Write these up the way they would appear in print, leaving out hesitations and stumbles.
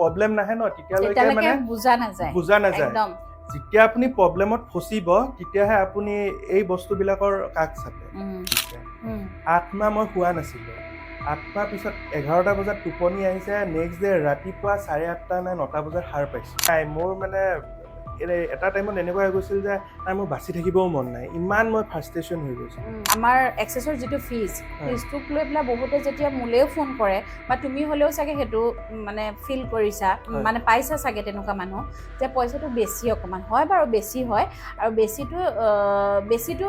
Problem নাহে ন তেতিয়ালৈকে মানে বুজা নাযায় যেতিয়া আপুনি প্ৰব্লেমত ফচিব তেতিয়াহে আপুনি এই বস্তুবিলাকৰ কাষ চাপে 8 মাহ মই শুৱা নাছিলোঁ 8 মাহ পিছত 11টা বজাত টোপনি আহিছে নেক্সট ডে ৰাতিপুৱা 8:30 নে 9টা বজাত সাৰ পাইছোঁ মোৰ মানে এটা টাইমত এনেকুৱা হৈ গৈছিল যে মোৰ বাচি থাকিবও মন নাই ইমান মই ফ্ৰাষ্ট্ৰেশ্যন হৈ গৈছোঁ আমাৰ এক্সেছৰ যিটো ফিজটোক লৈ পেলাই বহুতে যেতিয়া মোলেও ফোন কৰে বা তুমি হ'লেও চাগে সেইটো মানে ফিল কৰিছা মানে পাইছা চাগে তেনেকুৱা মানুহ যে পইচাটো বেছি অকণমান হয় বাৰু বেছি হয় আৰু বেছিটো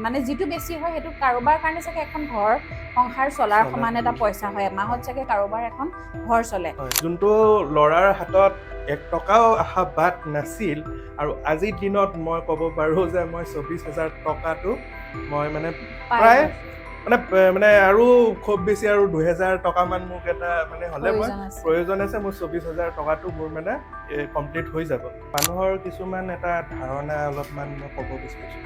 মানে যিটো বেছি হয় সেইটো কাৰোবাৰ কাৰণে চাগে এখন ঘৰ সংসাৰ চলাৰ সমান এটা পইচা হয় এমাহত চাগে কাৰোবাৰ এখন ঘৰ চলে যোনটো ল'ৰাৰ হাতত 1 টকাও অহা বাট নাছিল আৰু আজিৰ দিনত মই ক'ব পাৰোঁ যে মই 24,000 টকাটো মই মানে প্ৰায় মানে আৰু খুব বেছি আৰু 2,000 টকামান মোক এটা মানে হ'লে মই প্ৰয়োজন আছে মোৰ 24,000 টকাটো মোৰ মানে কমপ্লিট হৈ যাব মানুহৰ কিছুমান এটা ধাৰণা অলপমান মই ক'ব বিচাৰিছোঁ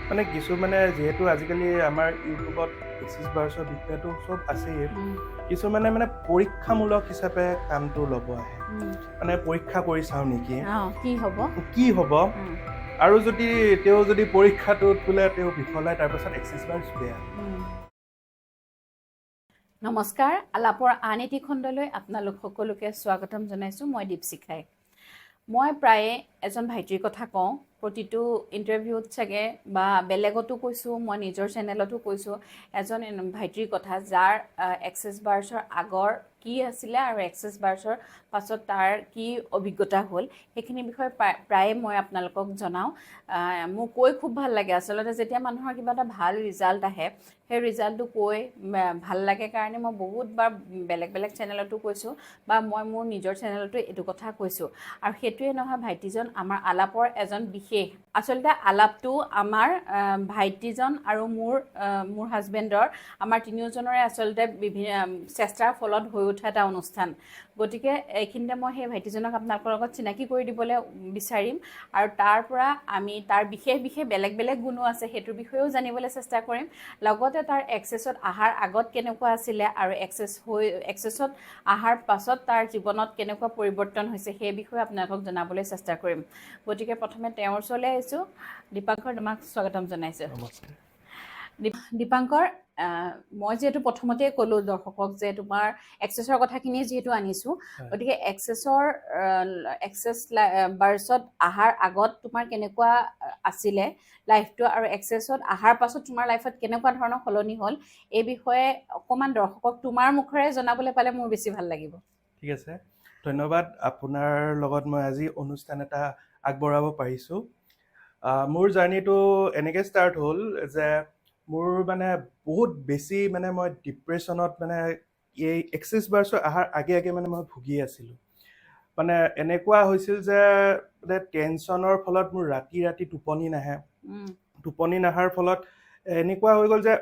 মানে কিছুমানে যিহেতু আজিকালি আমাৰ ইউটিউবত এক্সিছ বাৰ্ছৰ বিষয়টো চব আছেই কিছুমানে মানে পৰীক্ষামূলক হিচাপে কামটো ল'ব আহে মানে পৰীক্ষা কৰি চাওঁ নেকি কি হ'ব আৰু যদি তেওঁ যদি পৰীক্ষাটোত বোলে তেওঁ বিফল হয় তাৰপাছত এক্সিছ বাৰ্ছ বেয়া নমস্কাৰ আলাপৰ আন এটি খণ্ডলৈ আপোনালোক সকলোকে স্বাগতম জনাইছোঁ মই দীপশিখাই মই প্ৰায়ে এজন ভাইটিৰ কথা কওঁ প্ৰতিটো ইণ্টাৰভিউত চাগে বা বেলেগতো কৈছোঁ মই নিজৰ চেনেলতো কৈছোঁ এজন ভাইটিৰ কথা যাৰ এক্সেছ বাৰ্ছৰ আগৰ কি আছিলে আৰু এক্সেছ বাৰ্ছৰ পাছত তাৰ কি অভিজ্ঞতা হ'ল সেইখিনি বিষয়ে প্ৰায়ে মই আপোনালোকক জনাওঁ মোৰ কৈ খুব ভাল লাগে আচলতে যেতিয়া মানুহৰ কিবা এটা ভাল ৰিজাল্ট আহে সেই ৰিজাল্টটো কৈ ভাল লাগে কাৰণে মই বহুতবাৰ বেলেগ বেলেগ চেনেলতো কৈছোঁ বা মই মোৰ নিজৰ চেনেলতো এইটো কথা কৈছোঁ আৰু সেইটোৱে নহয় ভাইটিজন আমাৰ আলাপৰ এজন বিশেষ আচলতে আলাপটো আমাৰ ভাইটিজন আৰু মোৰ হাজবেণ্ডৰ আমাৰ তিনিওজনৰে আচলতে বিভিন্ন চেষ্টাৰ ফলত হৈ উঠা এটা অনুষ্ঠান গতিকে এইখিনিতে মই সেই ভাইটিজনক আপোনালোকৰ লগত চিনাকি কৰি দিবলৈ বিচাৰিম আৰু তাৰ পৰা আমি তাৰ বিশেষ বেলেগ বেলেগ গুণো আছে সেইটোৰ বিষয়েও জানিবলৈ চেষ্টা কৰিম লগতে তাৰ এক্সেছত অহাৰ আগত কেনেকুৱা আছিলে আৰু এক্সেছত অহাৰ পাছত তাৰ জীৱনত কেনেকুৱা পৰিৱৰ্তন হৈছে সেই বিষয়ে আপোনালোকক জনাবলৈ চেষ্টা কৰিম গতিকে প্ৰথমে তেওঁৰ ওচৰলৈ আহিছোঁ দীপাংকৰ তোমাক স্বাগতম জনাইছোঁ দীপাংকৰ মই যিহেতু প্ৰথমতে ক'লোঁ দৰ্শকক যে তোমাৰ এক্সেছৰ কথাখিনি যিহেতু আনিছোঁ গতিকে এক্সেছ বাৰ্ছত অহাৰ আগত তোমাৰ কেনেকুৱা আছিলে লাইফটো আৰু এক্সেছত অহাৰ পাছত তোমাৰ লাইফত কেনেকুৱা ধৰণৰ সলনি হ'ল এই বিষয়ে অকণমান দৰ্শকক তোমাৰ মুখেৰে জনাবলৈ পালে মোৰ বেছি ভাল লাগিব ঠিক আছে ধন্যবাদ আপোনাৰ লগত মই আজি অনুষ্ঠান এটা আগবঢ়াব পাৰিছোঁ মোৰ জাৰ্ণিটো এনেকৈ ষ্টাৰ্ট হ'ল যে মোৰ মানে বহুত বেছি মানে মই ডিপ্ৰেশ্যনত মানে এই এক্সিছ বাৰ্ছৰ অহাৰ আগে মানে মই ভুগি আছিলোঁ মানে এনেকুৱা হৈছিল যে মানে টেনশ্যনৰ ফলত মোৰ ৰাতি টোপনি নাহাৰ ফলত এনেকুৱা হৈ গ'ল যে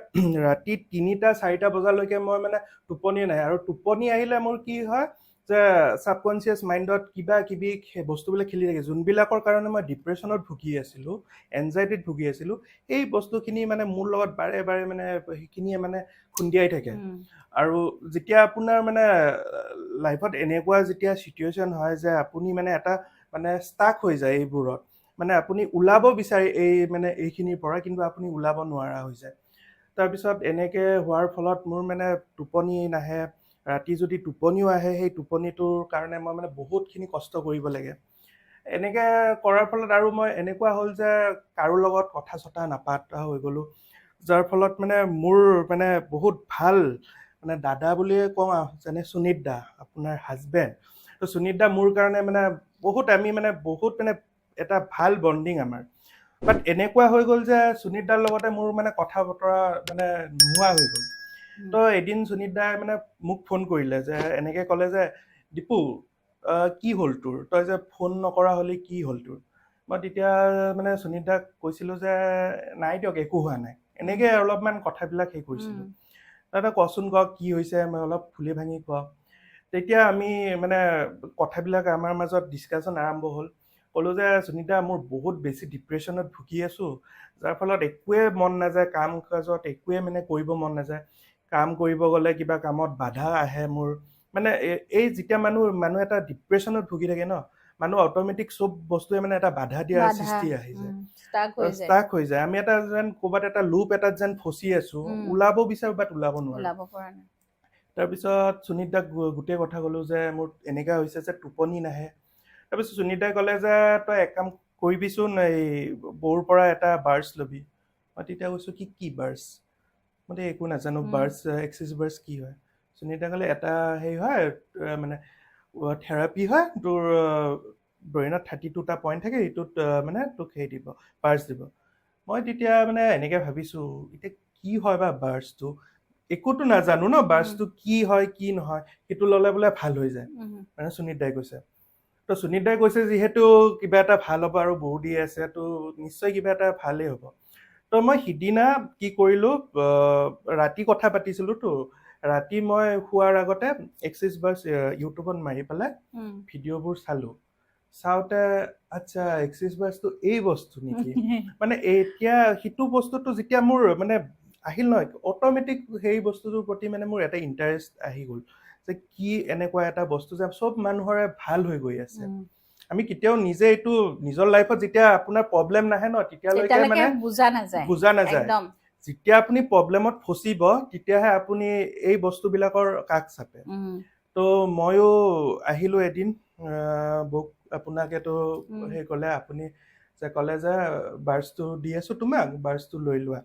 ৰাতি 3টা-4টা বজালৈকে মই মানে টোপনি নাহে আৰু টোপনি আহিলে মোৰ কি হয় যে ছাবকনচিয়াছ মাইণ্ডত কিবা কিবি বস্তুবিলাক খেলি থাকে যোনবিলাকৰ কাৰণে মই ডিপ্ৰেশ্যনত ভুগি আছিলোঁ এনজাইটিত ভুগি আছিলোঁ এই বস্তুখিনি মানে মোৰ লগত বাৰে মানে সেইখিনিয়ে মানে খুন্দিয়াই থাকে আৰু যেতিয়া আপোনাৰ মানে লাইফত এনেকুৱা যেতিয়া চিটুৱেশ্যন হয় যে আপুনি মানে এটা মানে ষ্টাক হৈ যায় এইবোৰত মানে আপুনি ওলাব বিচাৰে এইখিনিৰ পৰা কিন্তু আপুনি ওলাব নোৱাৰা হৈ যায় তাৰপিছত এনেকৈ হোৱাৰ ফলত মোৰ মানে টোপনি নাহে ৰাতি যদি টোপনিও আহে সেই টোপনিটোৰ কাৰণে মই মানে বহুতখিনি কষ্ট কৰিব লাগে এনেকৈ কৰাৰ ফলত আৰু মই এনেকুৱা হ'ল যে কাৰো লগত কথা চথা নাপাতা হৈ গ'লোঁ যাৰ ফলত মানে মোৰ মানে বহুত ভাল মানে দাদা বুলিয়ে কওঁ যেনে সুনীত দা আপোনাৰ হাজবেণ্ড তো সুনীত দা মোৰ কাৰণে মানে আমি মানে বহুত মানে এটা ভাল বণ্ডিং আমাৰ বাট এনেকুৱা হৈ গ'ল যে সুনীত দাৰ লগতে মোৰ মানে কথা বতৰা মানে নোহোৱা হৈ গ'ল তো এদিন সুনীত দাই মানে মোক ফোন কৰিলে যে এনেকৈ ক'লে যে দীপু কি হ'ল তোৰ তই যে ফোন নকৰা হ'লি কি হ'ল তোৰ মই তেতিয়া মানে সুনীত দাক কৈছিলোঁ যে নাই দিয়ক একো হোৱা নাই এনেকৈ অলপমান কথাবিলাক সেই কৰিছিলোঁ দাদা কচোন কি হৈছে মই অলপ ফুলি ভাঙি কওঁ তেতিয়া আমি মানে কথাবিলাক আমাৰ মাজত ডিছকাশ্যন আৰম্ভ হ'ল ক'লোঁ যে সুনীতা মোৰ বহুত বেছি ডিপ্ৰেশ্যনত ভুগি আছোঁ যাৰ ফলত একোৱে মন নাযায় কাম কাজত একোৱে মানে কৰিব মন নাযায় কাম কৰিব গ'লে কিবা কামত বাধা আহে মোৰ মানে এই যেতিয়া মানুহ এটা ডিপ্ৰেশ্যনত ভুগি থাকে ন, মানুহ অট'মেটিক চব বস্তুৱে মানে এটা বাধা দিয়াৰ বাধা সৃষ্টি আহি যায়, ষ্টাক হৈ যায় ষ্টাক হৈ যায়। আমি এটা যেন ক'ৰবাত এটা লুপ এটাত যেন ফচি আছো, ওলাব বিচাৰো বাট ওলাব নোৱাৰো। ওলাব পৰা নাই। তাৰপিছত সুনীতাক গোটেই কথা ক'লো যে মোৰ এনেকুৱা হৈছে যে টোপনি নাহে। তাৰপিছত সুনীতাই ক'লে যে তই এক কাম কৰিবিচোন, এই বৌৰ পৰা এটা বাৰ্ডছ ল'বি। মই তেতিয়া কৈছোঁ কি বাৰ্ডছ? মই একো নাজানো, বাৰ্ডছ এক্সিছ বাৰ্ডছ কি হয়? সুনীতাই ক'লে এটা হেৰি হয় মানে থেৰাপি হয়, তোৰ ব্ৰেইনত 32টা পইণ্ট থাকে, সেইটোত মানে তোক হেৰি দিব, বাৰ্ডছ দিব। মই তেতিয়া মানে এনেকে ভাবিছোঁ এতিয়া কি হয় বা বাৰ্ডছটো, একোতো নাজানো ন বাৰ্ডছটো কি হয় কি নহয়, সেইটো ল'লে বোলে ভাল হৈ যায় মানে সুনীতাই কৈছে। তো সুনীতাই কৈছে যিহেতু কিবা এটা ভাল হ'ব আৰু বৌ দি আছে, তো নিশ্চয় কিবা এটা ভালেই হ'ব। তো মই সিদিনা কি কৰিলোঁ, ৰাতি কথা পাতিছিলোঁতো, ৰাতি মই শোৱাৰ আগতে এক্সিছ বাৰ্ডছ ইউটিউবত মাৰি পেলাই ভিডিঅ'বোৰ চালোঁ। চাওঁতে আচ্ছা এক্সিছ বাৰ্ডছটো এই বস্তু নেকি, মানে এতিয়া সিটো বস্তুটো যেতিয়া মোৰ মানে আহিল নহয়, অট'মেটিক সেই বস্তুটোৰ প্ৰতি মানে মোৰ এটা ইণ্টাৰেষ্ট আহি গ'ল যে কি এনেকুৱা এটা বস্তু যে চব মানুহৰে ভাল হৈ গৈ আছে। আমি কেতিয়াও নিজে এইটো নিজৰ লাইফত যেতিয়া আপোনাৰ প্ৰব্লেম নাহে ন, তেতিয়ালৈকে মানে বুজা নাযায়। যেতিয়া আপুনি প্ৰব্লেমত ফচিব তেতিয়াহে আপুনি এই বস্তুবিলাকৰ কাষ চাপে। তো ময়ো আহিলোঁ এদিন, বৌক আপোনাকেতো সেই ক'লে, আপুনি যে ক'লে যে বাৰ্ডছটো দি আছোঁ তোমাক, বাৰ্ডছটো লৈ লোৱা।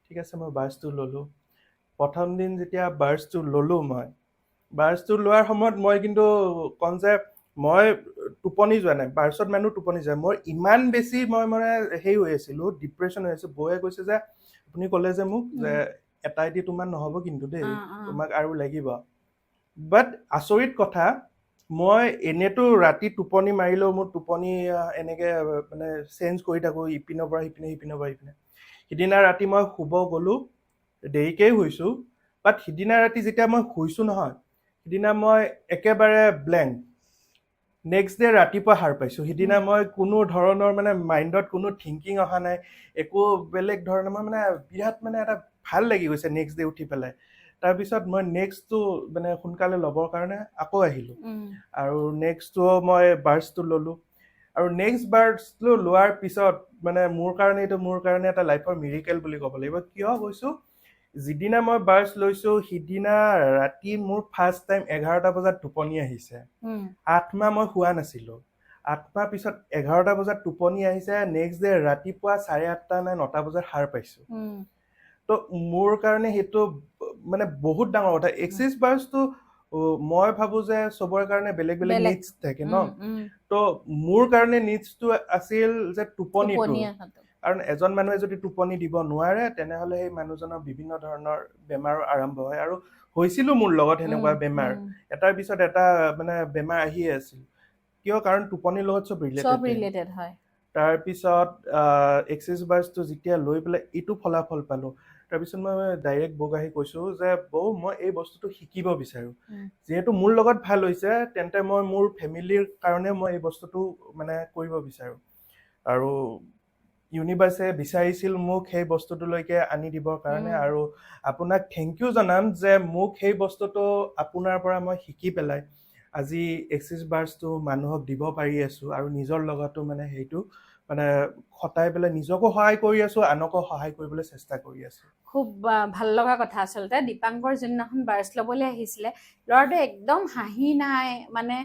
ঠিক আছে, মই বাৰ্ডছটো ল'লোঁ। প্ৰথম দিন যেতিয়া বাৰ্ডছটো ল'লোঁ, মই বাৰ্ডছটো লোৱাৰ সময়ত মই কিন্তু কওঁ যে মই টোপনি যোৱা নাই, বাৰ্ডছত মানুহ টোপনি যায়, মই ইমান বেছি মই মানে হেৰি হৈ আছিলোঁ, ডিপ্ৰেশ্যন হৈ আছিলোঁ। বৌয়ে কৈছে যে আপুনি ক'লে যে মোক যে এটাই দি তোমাৰ নহ'ব কিন্তু দেই, তোমাক আৰু লাগিব। বাট আচৰিত কথা, মই এনেতো ৰাতি টোপনি মাৰিলেও মোৰ টোপনি এনেকৈ মানে চেঞ্জ কৰি থাকোঁ, ইপিনৰ পৰা সিপিনে, সিপিনৰ পৰা সিপিনে। সিদিনা ৰাতি মই শুব গ'লোঁ, দেৰিকেই শুইছোঁ, বাট সিদিনা ৰাতি যেতিয়া মই শুইছোঁ নহয়, সিদিনা মই একেবাৰে ব্লেংক। নেক্সট ডে ৰাতিপুৱা সাৰ পাইছোঁ। সিদিনা মই কোনো ধৰণৰ মানে মাইণ্ডত কোনো থিংকিং অহা নাই, একো বেলেগ ধৰণৰ, মই মানে বিৰাট মানে এটা ভাল লাগি গৈছে নেক্সট ডে উঠি পেলাই। তাৰপিছত মই নেক্সটটো মানে সোনকালে ল'বৰ কাৰণে আকৌ আহিলোঁ, আৰু নেক্সটটো মই বাৰ্ডছটো ল'লোঁ। আৰু নেক্সট বাৰ্ডছটো লোৱাৰ পিছত মানে মোৰ কাৰণে এটা লাইফৰ মিৰিকেল বুলি ক'ব লাগিব। কিয় কৈছোঁ, যিদিনা মই বাৰ্ডছ লৈছোঁ সিদিনা ৰাতি মোৰ ফাৰ্ষ্ট টাইম 11টা বজাত টোপনি আহিছে। 8 মাহ মই শুৱা নাছিলোঁ, 8 মাহ পিছত 11টা বজাত টোপনি আহিছে, নেক্সট ডে ৰাতিপুৱা 8:30 নে 9টা বজাত সাৰ পাইছোঁ। তো মোৰ কাৰণে সেইটো মানে বহুত ডাঙৰ কথা। এক্সিছ বাৰ্ডছটো মই ভাবোঁ যে চবৰে কাৰণে বেলেগ বেলেগ নিডছ থাকে ন। তো মোৰ কাৰণে নিডছটো আছিল যে টোপনিটো, কাৰণ এজন মানুহে যদি টোপনি দিব নোৱাৰে তেনেহ'লে সেই মানুহজনৰ বিভিন্ন ধৰণৰ বেমাৰৰ আৰম্ভ হয়, আৰু হৈছিলোঁ মোৰ লগত সেনেকুৱা বেমাৰ, এটাৰ পিছত এটা মানে বেমাৰ আহিয়ে আছিল। কিয়, কাৰণ টোপনিৰ লগত চব ৰিলেটেড হয়। তাৰপিছত এক্সিছ বাৰ্ডছটো যেতিয়া লৈ পেলাই এইটো ফলাফল পালোঁ, তাৰপিছত মই ডাইৰেক্ট বৌক আহি কৈছোঁ যে বৌ মই এই বস্তুটো শিকিব বিচাৰোঁ, যিহেতু মোৰ লগত ভাল হৈছে তেন্তে মই মোৰ ফেমিলিৰ কাৰণে মই এই বস্তুটো মানে কৰিব বিচাৰোঁ। আৰু ইউনিভাৰ্ছে বিচাৰিছিল মোক সেই বস্তুটোলৈকে আনি দিবৰ কাৰণে, আৰু আপোনাক থেংক ইউ জনাম যে মোক সেই বস্তুটো আপোনাৰ পৰা মই শিকি পেলাই আজি এক্সিছ বাৰ্ডছটো মানুহক দিব পাৰি আছোঁ, আৰু নিজৰ লগতো মানে সেইটো মানে খটাই পেলাই নিজকো সহায় কৰি আছোঁ, আনকো সহায় কৰিবলৈ চেষ্টা কৰি আছোঁ। খুব ভাল লগা কথা। আচলতে দীপাংকৰ যোনদিনাখন বাৰ্ডছ ল'বলৈ আহিছিলে, ল'ৰাটোৱে একদম হাঁহি নাই, মানে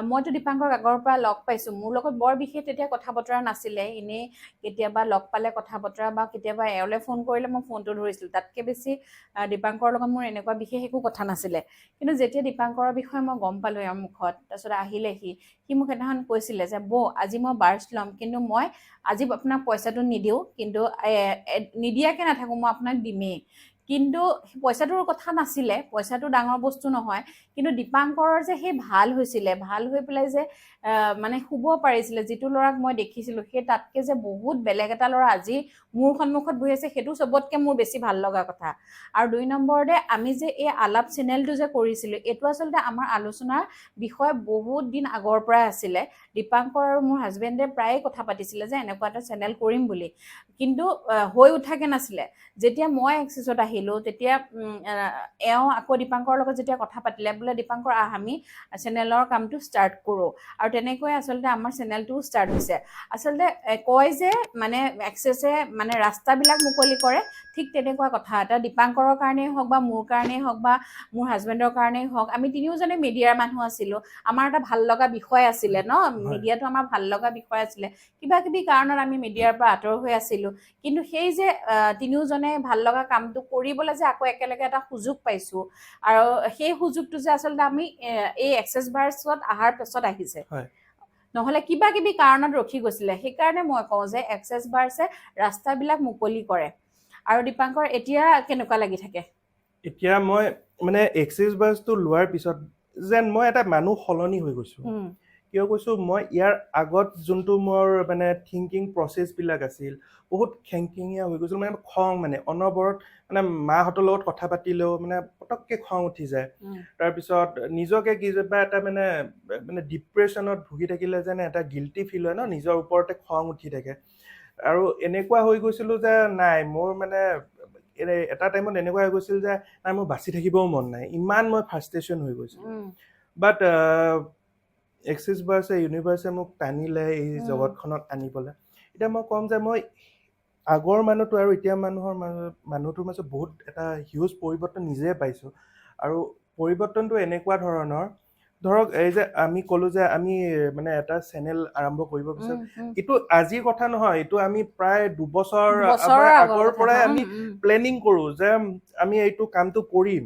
মইতো দীপাংকক আগৰ পৰা লগ পাইছোঁ, মোৰ লগত বৰ বিশেষ তেতিয়া কথা বতৰা নাছিলে, এনেই কেতিয়াবা লগ পালে কথা বতৰা বা কেতিয়াবা এওঁলে ফোন কৰিলে মই ফোনটো ধৰিছিলোঁ, তাতকৈ বেছি দীপাংকৰৰ লগত মোৰ এনেকুৱা বিশেষ একো কথা নাছিলে। কিন্তু যেতিয়া দীপাংকৰৰ বিষয়ে মই গম পালোঁ এওঁৰ মুখত, তাৰপিছত আহিলে সি মোক সেইদিনাখন কৈছিলে যে বৌ আজি মই বাৰ্ডছ ল'ম, কিন্তু মই আজি আপোনাক পইচাটো নিদিওঁ, কিন্তু নিদিয়াকৈ নাথাকোঁ, মই আপোনাক দিমেই। কিন্তু পইচাটোৰ কথা নাছিলে, পইচাটো ডাঙৰ বস্তু নহয়, কিন্তু দীপাংকৰৰ যে সেই ভাল হৈছিলে, ভাল হৈ পেলাই যে মানে শুব পাৰিছিলে, যিটো ল'ৰাক মই দেখিছিলোঁ সেই তাতকৈ যে বহুত বেলেগ এটা ল'ৰা আজি মোৰ সন্মুখত বহি আছে, সেইটো চবতকৈ মোৰ বেছি ভাল লগা কথা। আৰু 2 নম্বৰতে আমি যে এই আলাপ চেনেলটো যে কৰিছিলোঁ, এইটো আচলতে আমাৰ আলোচনাৰ বিষয় বহুত দিন আগৰ পৰাই আছিলে। দীপাংকৰ আৰু মোৰ হাজবেণ্ডে প্ৰায়ে কথা পাতিছিলে যে এনেকুৱা এটা চেনেল কৰিম বুলি, কিন্তু হৈ উঠাকে নাছিলে। যেতিয়া মই এক্সিছত আহিলোঁ আহিলোঁ তেতিয়া এওঁ আকৌ দীপাংকৰৰ লগত যেতিয়া কথা পাতিলে বোলে দীপাংকৰ আমি চেনেলৰ কামটো ষ্টাৰ্ট কৰোঁ আৰু তেনেকৈ আচলতে আমাৰ চেনেলটোও ষ্টাৰ্ট হৈছে আচলতে কয় যে মানে এক্সেছে মানে ৰাস্তাবিলাক মুকলি কৰে ঠিক তেনেকুৱা কথা এটা দীপাংকৰৰ কাৰণেই হওক বা মোৰ কাৰণেই হওক বা মোৰ হাজবেণ্ডৰ কাৰণেই হওক আমি তিনিওজনে মিডিয়াৰ মানুহ আছিলোঁ আমাৰ এটা ভাল লগা বিষয় আছিলে ন মিডিয়াটো আমাৰ ভাল লগা বিষয় আছিলে কিবা কিবি কাৰণত আমি মিডিয়াৰ পৰা আঁতৰ হৈ আছিলোঁ কিন্তু সেই যে তিনিওজনে ভাল লগা কামটো কৰিবলৈ যে আকৌ একেলগে এটা সুযোগ পাইছোঁ আৰু সেই সুযোগটো যে আচলতে আমি এই এক্সেছ বাৰ্ছত অহাৰ পিছত আহিছে নহ'লে কিবা কিবি কাৰণত ৰখি গৈছিলে সেইকাৰণে মই কওঁ যে এক্সেছ বাৰ্ছে ৰাস্তাবিলাক মুকলি কৰে আৰু দীপাংকৰ এতিয়া কেনেকুৱা লাগি থাকে এতিয়া মই মানে এক্সেছ বাছটো লোৱাৰ পিছত যেন মই এটা মানুহ সলনি হৈ গৈছোঁ কিয় কৈছোঁ মই ইয়াৰ আগত যোনটো মোৰ মানে থিংকিং প্ৰচেছবিলাক আছিল বহুত খেংখেঙীয়া হৈ গৈছিল মানে খং মানে অনবৰত মানে মাহঁতৰ লগত কথা পাতিলেও মানে পটককৈ খং উঠি যায় তাৰপিছত নিজকে কিবা এটা মানে মানে ডিপ্ৰেশ্যনত ভুগি থাকিলে যেন এটা গিল্টি ফিল হয় ন নিজৰ ওপৰতে খং উঠি থাকে আৰু এনেকুৱা হৈ গৈছিলোঁ যে নাই মোৰ মানে এটা টাইমত এনেকুৱা হৈ গৈছিল যে নাই মোৰ বাচি থাকিবও মন নাই ইমান মই ফ্ৰাষ্ট্ৰেশ্যন হৈ গৈছিলোঁ বাট এক্সেছ বাৰ্ছে ইউনিভাৰ্ছে মোক টানিলে এই জগতখনত আনিবলৈ এতিয়া মই ক'ম যে মই আগৰ মানুহটো আৰু এতিয়া মানুহটোৰ মাজত বহুত এটা হিউজ পৰিৱৰ্তন নিজে পাইছোঁ আৰু পৰিৱৰ্তনটো এনেকুৱা ধৰণৰ ধৰক এই যে আমি ক'লো যে আমি মানে এটা চেনেল আৰম্ভ কৰিব বিচাৰোঁ এইটো আজিৰ কথা নহয় এইটো আমি প্ৰায় 2 বছৰ আগৰ পৰাই আমি প্লেনিং কৰোঁ যে আমি এইটো কামটো কৰিম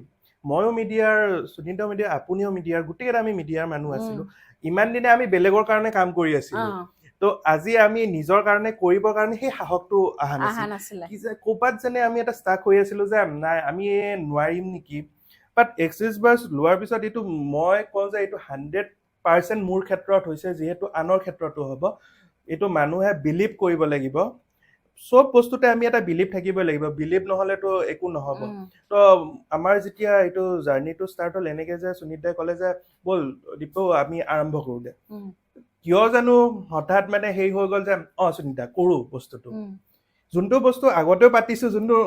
ময়ো মিডিয়াৰ সুনীতা মিডিয়া আপুনিও মিডিয়াৰ গোটেইকেইটা আমি মিডিয়াৰ মানুহ আছিলোঁ ইমান দিনে আমি বেলেগৰ কাৰণে কাম কৰি আছিলোঁ তো আজি আমি নিজৰ কাৰণে কৰিবৰ কাৰণে সেই সাহসটো অহা নাছিলে কি যে ক'ৰবাত যেনে আমি এটা ষ্টাক হৈ আছিলোঁ যে নাই আমি নোৱাৰিম নেকি বাট এক্সেছ বাছ লোৱাৰ পিছত এইটো মই কওঁ যে এইটো 100% মোৰ ক্ষেত্ৰত হৈছে যিহেতু আনৰ ক্ষেত্ৰতো হ'ব এইটো মানুহে বিলিভ কৰিব লাগিব চব বস্তুতে আমি এটা বিলিভ থাকিব লাগিব বিলিভ নহ'লেতো একো নহ'ব তো আমাৰ যেতিয়া এইটো জাৰ্নিটো ষ্টাৰ্ট হ'ল এনেকৈ যে সুনীতাই ক'লে যে ব'ল দীপু আমি আৰম্ভ কৰোঁ দে কিয় জানো হঠাৎ মানে হেৰি হৈ গ'ল যে সুনীতা কৰোঁ বস্তুটো যোনটো বস্তু আগতেও পাতিছোঁ যোনটো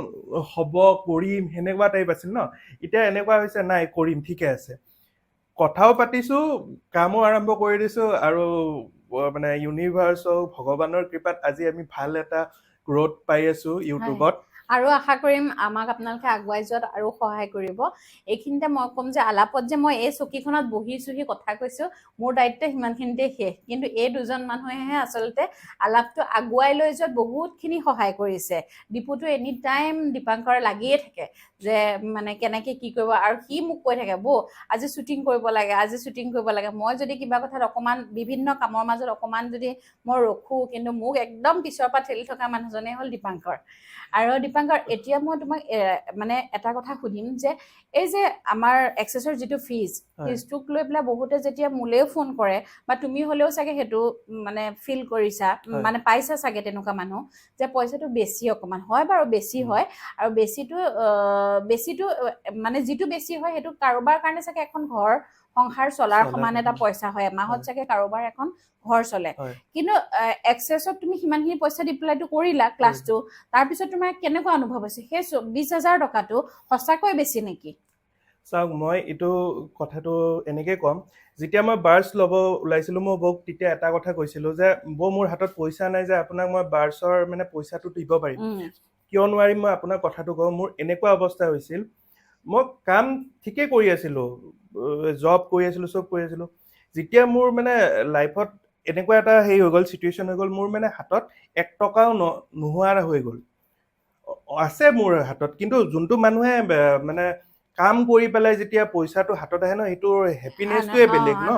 হ'ব কৰিম সেনেকুৱা টাইপ আছিল ন এতিয়া এনেকুৱা হৈছে নাই কৰিম ঠিকে আছে কথাও পাতিছোঁ কামো আৰম্ভ কৰি দিছোঁ আৰু মানে ইউনিভাৰ্ছক ভগৱানৰ কৃপাত আজি আমি ভাল এটা গ্ৰথ পাই আছোঁ ইউটিউবত আৰু আশা কৰিম আমাক আপোনালোকে আগুৱাই যোৱাত আৰু সহায় কৰিব এইখিনিতে মই ক'ম যে আলাপত যে মই এই চকীখনত বহি কথা কৈছোঁ মোৰ দায়িত্ব সিমানখিনিতে শেষ কিন্তু এই দুজন মানুহেহে আচলতে আলাপটো আগুৱাই লৈ যোৱাত বহুতখিনি সহায় কৰিছে দীপুটো এনি টাইম দীপাংকৰে লাগিয়ে থাকে যে মানে কেনেকৈ কি কৰিব আৰু সি মোক কৈ থাকে আজি শ্বুটিং কৰিব লাগে মই যদি কিবা কথাত অকণমান বিভিন্ন কামৰ মাজত অকণমান যদি মই ৰখোঁ কিন্তু মোক একদম পিছৰ পৰা ঠেলি থকা মানুহজনেই হ'ল দীপাংকৰ আৰু দীপাংকৰ এতিয়া মই তোমাক মানে এটা কথা সুধিম যে এই যে আমাৰ এক্সেছৰ যিটো ফিজটোক লৈ পেলাই বহুতে যেতিয়া মোলেও ফোন কৰে বা তুমি হ'লেও চাগে সেইটো মানে ফিল কৰিছা মানে পাইছা চাগে তেনেকুৱা মানুহ যে পইচাটো বেছি অকণমান হয় বাৰু বেছি হয় আৰু বেছিটো মানে যিটো বেছি হয় সেইটো কাৰোবাৰ কাৰণে চাগে এখন ঘৰ সংসাৰ চলাৰ সমান এটা পইচা হয় এমাহত চাগে কাৰোবাৰ এখন ঘৰ চলে কিন্তু এক্সেছত তুমি সিমানখিনি পইচা দি পেলাইতো কৰিলা ক্লাছটো তাৰপিছত তোমাৰ কেনেকুৱা অনুভৱ হৈছে সেই 20,000 টকাটো সঁচাকৈ বেছি নেকি চাওক মই এইটো কথাটো এনেকৈ ক'ম যেতিয়া মই বাৰ্ছ ল'ব ওলাইছিলোঁ মই বৌক তেতিয়া এটা কথা কৈছিলোঁ যে বৌ মোৰ হাতত পইচা নাই যে আপোনাক মই বাৰ্ছৰ মানে পইচাটো দিব পাৰিম কিয় নোৱাৰিম মই আপোনাক কথাটো কওঁ মোৰ এনেকুৱা অৱস্থা হৈছিল মই কাম ঠিকেই কৰি আছিলোঁ জব কৰি আছিলোঁ চব কৰি আছিলোঁ যেতিয়া মোৰ মানে লাইফত এনেকুৱা এটা হেৰি হৈ গ'ল চিটুৱেশ্যন হৈ গ'ল মোৰ মানে হাতত 1 টকাও নোহোৱা হৈ গ'ল আছে মোৰ হাতত কিন্তু যোনটো মানুহে মানে কাম কৰি পেলাই যেতিয়া পইচাটো হাতত আহে ন সেইটোৰ হেপিনেছটোৱে বেলেগ ন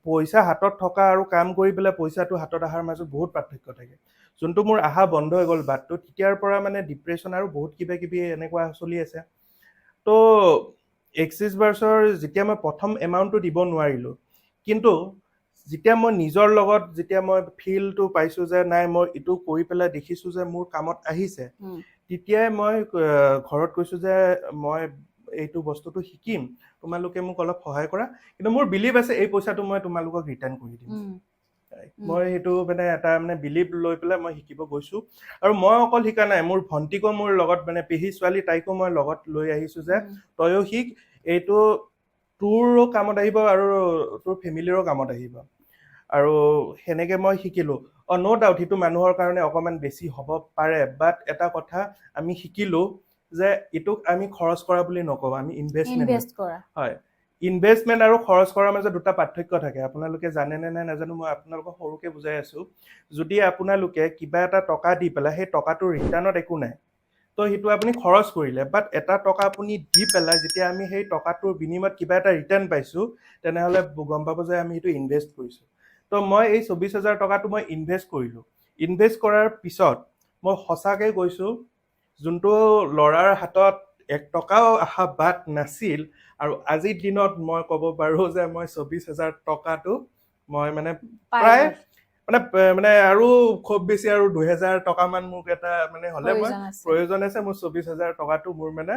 পইচা হাতত থকা আৰু কাম কৰি পেলাই পইচাটো হাতত অহাৰ মাজত বহুত পাৰ্থক্য থাকে যোনটো মোৰ আহা বন্ধ হৈ গ'ল বাটটো তেতিয়াৰ পৰা মানে ডিপ্ৰেশ্যন আৰু বহুত কিবা কিবি এনেকুৱা চলি আছে তো এক্সিছ বাৰ্ছৰ যেতিয়া মই প্ৰথম এমাউণ্টটো দিব নোৱাৰিলোঁ কিন্তু যেতিয়া মই নিজৰ লগত যেতিয়া মই ফিলটো পাইছোঁ যে নাই মই এইটো কৰি পেলাই দেখিছোঁ যে মোৰ কামত আহিছে তেতিয়াই মই ঘৰত কৈছোঁ যে মই এইটো বস্তুটো শিকিম তোমালোকে মোক অলপ সহায় কৰা কিন্তু মোৰ বিলিভ আছে এই পইচাটো মই তোমালোকক ৰিটাৰ্ণ কৰি দিম মই সেইটো মানে এটা মানে বিলিভ লৈ পেলাই মই শিকিব গৈছোঁ আৰু মই অকল শিকা নাই, মোৰ ভণ্টিকো মোৰ লগত মানে পেহী ছোৱালী তাইকো মই লগত লৈ আহিছোঁ যে তয়ো শিক, এইটো তোৰো কামত আহিব আৰু তোৰ ফেমিলিৰো কামত আহিব। আৰু সেনেকে মই শিকিলোঁ। ন' ডাউট সেইটো মানুহৰ কাৰণে অকণমান বেছি হ'ব পাৰে, বাট এটা কথা আমি শিকিলোঁ যে এইটোক আমি খৰচ কৰা বুলি নকওঁ, আমি ইনভেষ্টমেণ্ট ইনভেষ্ট কৰা। হয়। ইনভেষ্টমেণ্ট আৰু খৰচ কৰাৰ মাজত দুটা পাৰ্থক্য থাকে। আপোনালোকে জানেনে নাই নাজানো, মই আপোনালোকক সৰুকে বুজাই আছোঁ। যদি আপোনালোকে কিবা এটা টকা দি পেলাই সেই টকাটোৰ ৰিটাৰ্ণত একো নাই, তো সেইটো আপুনি খৰচ কৰিলে, বাট এটা টকা আপুনি দি পেলাই যেতিয়া আমি সেই টকাটোৰ বিনিময়ত কিবা এটা ৰিটাৰ্ণ পাইছোঁ, তেনেহ'লে গম পাব যে আমি সেইটো ইনভেষ্ট কৰিছোঁ। তো মই এই 24,000 টকাটো মই ইনভেষ্ট কৰিলোঁ। ইনভেষ্ট কৰাৰ পিছত মই সঁচাকৈ কৈছোঁ, যোনটো ল'ৰাৰ হাতত 1 টকাও অহা বাট নাছিল, আৰু আজিৰ দিনত মই ক'ব পাৰোঁ যে মই 24,000 টকাটো মই মানে প্ৰায় মানে মানে আৰু খুব বেছি আৰু 2,000 টকামান মোক এটা মানে হ'লে মই প্ৰয়োজন আছে, মোৰ 24,000 টকাটো মোৰ মানে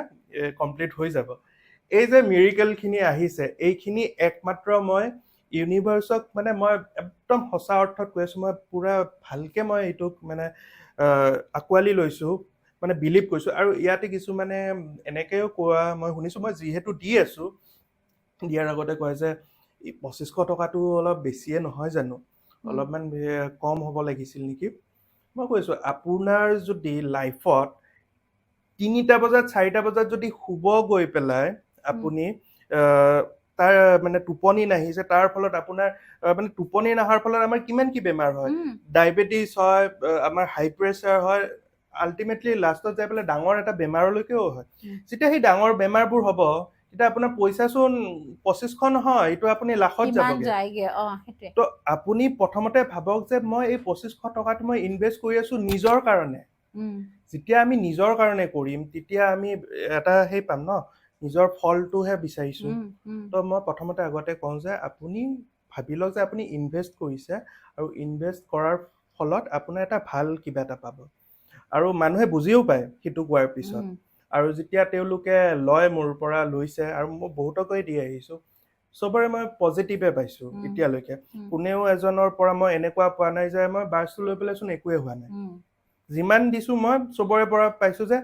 কমপ্লিট হৈ যাব। এই যে মিৰিকেলখিনি আহিছে, এইখিনি একমাত্ৰ মই ইউনিভাৰ্চক মানে মই একদম সঁচা অৰ্থত কৈ আছোঁ, মই পূৰা ভালকৈ মই এইটোক মানে আঁকোৱালি লৈছোঁ, মানে বিলিভ কৰিছোঁ। আৰু ইয়াতে কিছুমানে এনেকৈও কোৱা মই শুনিছোঁ, মই যিহেতু দি আছোঁ, দিয়াৰ আগতে কয় যে 2,500 টকাটো অলপ বেছিয়ে নহয় জানো, অলপমান কম হ'ব লাগিছিল নেকি। মই কৈছোঁ আপোনাৰ যদি লাইফত 3টা বজাত 4টা বজাত যদি শুব গৈ পেলাই আপুনি তাৰ মানে টোপনি নাহিছে, তাৰ ফলত আপোনাৰ মানে টোপনি নহাৰ ফলত আমাৰ কিমান কি বেমাৰ হয়, ডায়েবেটিছ হয়, আমাৰ হাই প্ৰেছাৰ হয়, আল্টিমেটলি লাষ্টত যাই পেলাই ডাঙৰ এটা বেমাৰলৈকেও হয়। যেতিয়া সেই ডাঙৰ বেমাৰবোৰ হ'ব, তেতিয়া আপোনাৰ পইচাচোন 2500 নহয়, এইটো আপুনি লাখত যাবগে। তো আপুনি প্ৰথমতে ভাবক যে মই এই 2500 টকাটো মই ইনভেষ্ট কৰি আছোঁ নিজৰ কাৰণে। যেতিয়া আমি নিজৰ কাৰণে কৰিম, তেতিয়া আমি এটা সেই পাম ন, নিজৰ ফলটোহে বিচাৰিছোঁ। তো মই প্ৰথমতে আগতে কওঁ যে আপুনি ভাবি লওক যে আপুনি ইনভেষ্ট কৰিছে, আৰু ইনভেষ্ট কৰাৰ ফলত আপোনাৰ এটা ভাল কিবা এটা পাব, আৰু মানুহে বুজিও পায় সেইটো কোৱাৰ পিছত। আৰু যেতিয়া তেওঁলোকে লয়, মোৰ পৰা লৈছে, আৰু মই বহুতকৈ দি আহিছোঁ, চবৰে মই পজিটিভে পাইছোঁ এতিয়ালৈকে। কোনেও এজনৰ পৰা মই এনেকুৱা পোৱা নাই যে মই বাৰ্চটো লৈ পেলাইচোন একোৱে হোৱা নাই। যিমান দিছোঁ মই চবৰে পৰা পাইছোঁ যে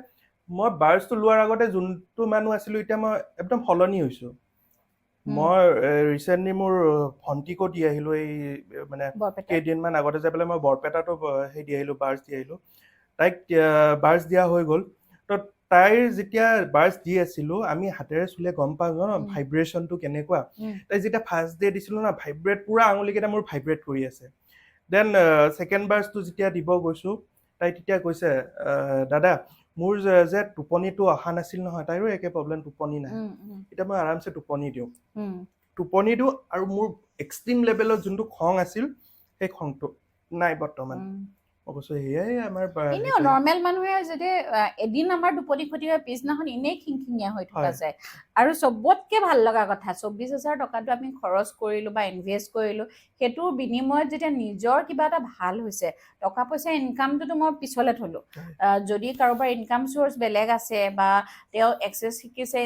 মই বাৰ্চটো লোৱাৰ আগতে যোনটো মানুহ আছিলোঁ, এতিয়া মই একদম সলনি হৈছোঁ। মই ৰিচেণ্টলি মোৰ ভণ্টিকো দি আহিলোঁ, এই মানে কেইদিনমান আগতে যাই পেলাই মই বৰপেটাতো সেই দি আহিলোঁ, বাৰ্চ দি আহিলোঁ। তাইক বাৰ্চ দিয়া হৈ গ'ল। তো তাইৰ যেতিয়া বাৰ্চ দি আছিলোঁ, আমি হাতেৰে চুলে গম পাওঁ ন ভাইব্ৰেশ্যনটো কেনেকুৱা। তাই যেতিয়া ফাৰ্ষ্ট ডে দিছিলোঁ ন, ভাইব্ৰেট পূৰা আঙুলিকেইটা মোৰ ভাইব্ৰেট কৰি আছে। দেন ছেকেণ্ড বাৰ্চটো যেতিয়া দিব গৈছোঁ, তাই তেতিয়া কৈছে, দাদা মোৰ যে টোপনিটো অহা নাছিল নহয়, তাইৰো একে প্ৰব্লেম, টোপনি নাই। এতিয়া মই আৰামছে টোপনি দিওঁ, আৰু মোৰ এক্সট্ৰিম লেভেলত যোনটো খং আছিল, সেই খংটো নাই বৰ্তমান। মই কৈছোঁ সেয়াই আমাৰ এনেও নৰ্মেল মানুহে যদি এদিন আমাৰ টোপনি ক্ষতি হয়, পিছদিনাখন এনেই খিংখিঙীয়া হৈ থকা যায়। আৰু চবতকে ভাল লগা কথা, 24,000 টকাটো আমি খৰচ কৰিলোঁ বা ইনভেষ্ট কৰিলোঁ, সেইটোৰ বিনিময়ত যেতিয়া নিজৰ কিবা এটা ভাল হৈছে, টকা পইচা ইনকামটোতো মই পিছলৈ থলোঁ। যদি কাৰোবাৰ ইনকাম চ'ৰ্চ বেলেগ আছে, বা তেওঁ এক্সেছ শিকিছে,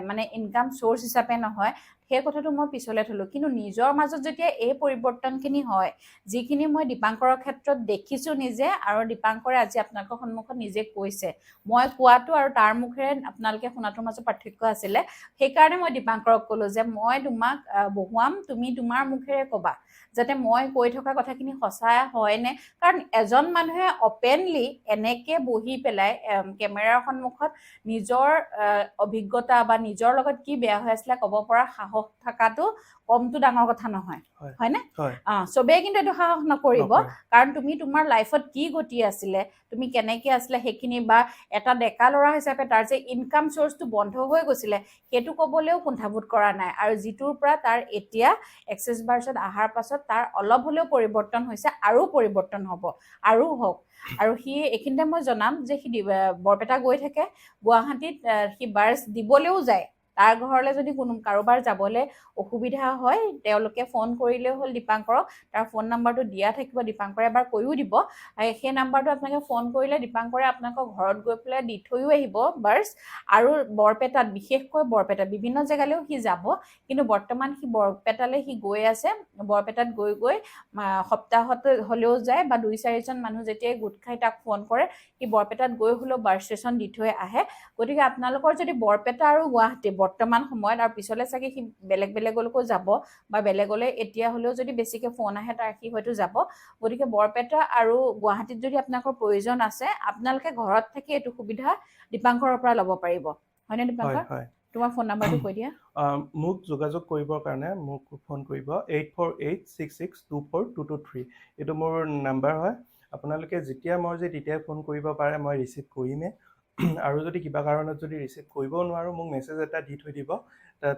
মানে ইনকাম চ'ৰ্চ হিচাপে নহয়, সেই কথাটো মই পিছলৈ থলোঁ। কিন্তু নিজৰ মাজত যেতিয়া এই পৰিৱৰ্তনখিনি হয়, যিখিনি মই দীপাংকৰৰ ক্ষেত্ৰত দেখিছোঁ নিজে, আৰু দীপাংকৰে আজি আপোনালোকৰ সন্মুখত নিজে কৈছে, মই কোৱাটো আৰু তাৰ মুখেৰে আপোনালোকে শুনাটোৰ মাজত পাৰ্থক্য আছিলে। সেইকাৰণে মই দীপাংকৰক ক'লোঁ যে মই তোমাক বহুৱাম, তুমি তোমাৰ মুখেৰে ক'বা যাতে মই কৈ থকা কথাখিনি সঁচা হয়নে। কাৰণ এজন মানুহে অপেনলি এনেকৈ বহি পেলাই কেমেৰাৰ সন্মুখত নিজৰ অভিজ্ঞতা বা নিজৰ লগত কি বেয়া হৈ আছিলে ক'ব পৰা সাহস থকাটো কমটো ডাঙৰ কথা নহয়, হয়নে? চবেই কিন্তু এইটো সাহস নকৰিব, কাৰণ তুমি তোমাৰ লাইফত কি গতি আছিলে, তুমি কেনেকৈ আছিলে সেইখিনি, বা এটা ডেকা ল'ৰা হিচাপে তাৰ যে ইনকাম চ'ৰ্চটো বন্ধ হৈ গৈছিলে, সেইটো ক'বলৈও কুণ্ঠাবোধ কৰা নাই। আৰু যিটোৰ পৰা তাৰ এতিয়া এক্সেছ বাৰ্চত অহাৰ পাছত তাৰ অলপ হ'লেও পৰিৱৰ্তন হৈছে, আৰু পৰিৱৰ্তন হ'ব, আৰু হওক। আৰু সি এইখিনিতে মই জনাম যে সি বৰপেটা গৈ থাকে, গুৱাহাটীত সি বাৰ্চ দিবলৈও যায়, তাৰ ঘৰলৈ যদি কোনো কাৰোবাৰ যাবলৈ অসুবিধা হয় তেওঁলোকে ফোন কৰিলেই হ'ল দীপাংকৰক তাৰ ফোন নাম্বাৰটো দিয়া থাকিব দীপাংকৰে এবাৰ কৈও দিব সেই নাম্বাৰটো আপোনালোকে ফোন কৰিলে দীপাংকৰে আপোনালোকৰ ঘৰত গৈ পেলাই দি থৈও আহিব বাৰ্ছ আৰু বৰপেটাত বিশেষকৈ বৰপেটাত বিভিন্ন জেগালৈও সি যাব কিন্তু বৰ্তমান সি বৰপেটালৈ সি গৈ আছে বৰপেটাত গৈ গৈ সপ্তাহত হ'লেও যায় বা 2-4জন মানুহ যেতিয়াই গোট খাই তাক ফোন কৰে সি বৰপেটাত গৈ হ'লেও বাৰ্ছ ষ্টেচন দি থৈ আহে গতিকে আপোনালোকৰ যদি বৰপেটা আৰু গুৱাহাটী বৰ্তমান সময়ত আৰু পিছলৈ চাগে সি বেলেগলৈকো যাব বা বেলেগলৈ এতিয়া হ'লেও যদি বেছিকৈ ফোন আহে তাৰ সি হয়তো যাব গতিকে বৰপেটা আৰু গুৱাহাটীত যদি আপোনালোকৰ প্ৰয়োজন আছে আপোনালোকে ঘৰত থাকি এইটো সুবিধা দীপাংকৰৰ পৰা ল'ব পাৰিব হয়নে দীপাংকৰ হয় তোমাৰ ফোন নাম্বাৰটো কৈ দিয়া মোক যোগাযোগ কৰিবৰ কাৰণে মোক ফোন কৰিব 8486624223 এইটো মোৰ নাম্বাৰ হয় আপোনালোকে যেতিয়া মৰ্জি তেতিয়াই ফোন কৰিব পাৰে মই ৰিচিভ কৰিমেই আৰু যদি কিবা কাৰণত যদি ৰিচিভ কৰিব নোৱাৰোঁ মোক মেছেজ এটা দি থৈ দিব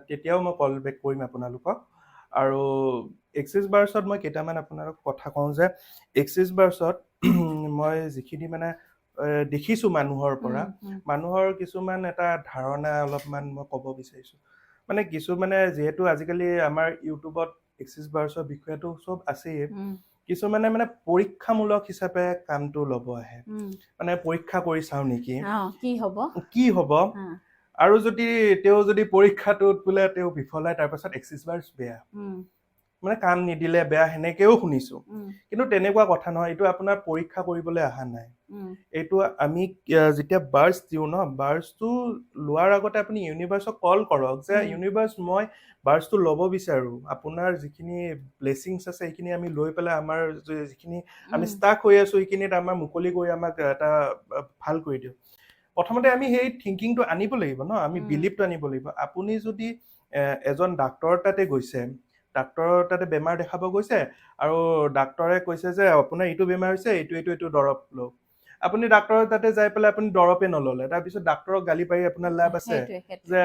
তেতিয়াও মই কল বেক কৰিম আপোনালোকক আৰু এক্সিছ বাৰ্ছত মই কেইটামান আপোনালোক কথা কওঁ যে এক্সিছ বাৰ্ছত মই যিখিনি মানে দেখিছোঁ মানুহৰ পৰা মানুহৰ কিছুমান এটা ধাৰণা অলপমান মই ক'ব বিচাৰিছোঁ মানে কিছুমানে যিহেতু আজিকালি আমাৰ ইউটিউবত এক্সিছ বাৰ্ছৰ বিষয়েটো চব আছেই কিছুমানে মানে পৰীক্ষামূলক হিচাপে কামটো ল'ব আহে মানে পৰীক্ষা কৰি চাওঁ নেকি কি হ'ব আৰু যদি তেওঁ যদি পৰীক্ষাটোত বোলে তেওঁ বিফল হয় তাৰপাছত এক্সিছ বাৰ্ছ বেয়া মানে কাম নিদিলে বেয়া সেনেকেও শুনিছোঁ কিন্তু তেনেকুৱা কথা নহয় এইটো আপোনাৰ পৰীক্ষা কৰিবলৈ অহা নাই এইটো আমি যেতিয়া বাৰ্ছ দিওঁ ন বাৰ্ছটো লোৱাৰ আগতে আপুনি ইউনিভাৰ্ছক কল কৰক যে ইউনিভাৰ্ছ মই বাৰ্ছটো ল'ব বিচাৰোঁ আপোনাৰ যিখিনি ব্লেছিংছ আছে সেইখিনি আমি লৈ পেলাই আমাৰ যিখিনি আমি ষ্টাক হৈ আছোঁ সেইখিনিত আমাৰ মুকলি কৰি আমাক এটা ভাল কৰি দিওঁ প্ৰথমতে আমি সেই থিংকিংটো আনিব লাগিব ন আমি বিলিভটো আনিব লাগিব আপুনি যদি এজন ডাক্তৰৰ তাতে গৈছে ডাক্তৰৰ তাতে বেমাৰ দেখাব গৈছে আৰু ডাক্তৰে কৈছে যে আপোনাৰ এইটো বেমাৰ হৈছে এইটো দৰৱ লওক আপুনি ডাক্তৰৰ তাতে যাই পেলাই আপুনি দৰৱে নল'লে তাৰপিছত ডাক্তৰক গালি পাৰি আপোনাৰ লাভ আছে যে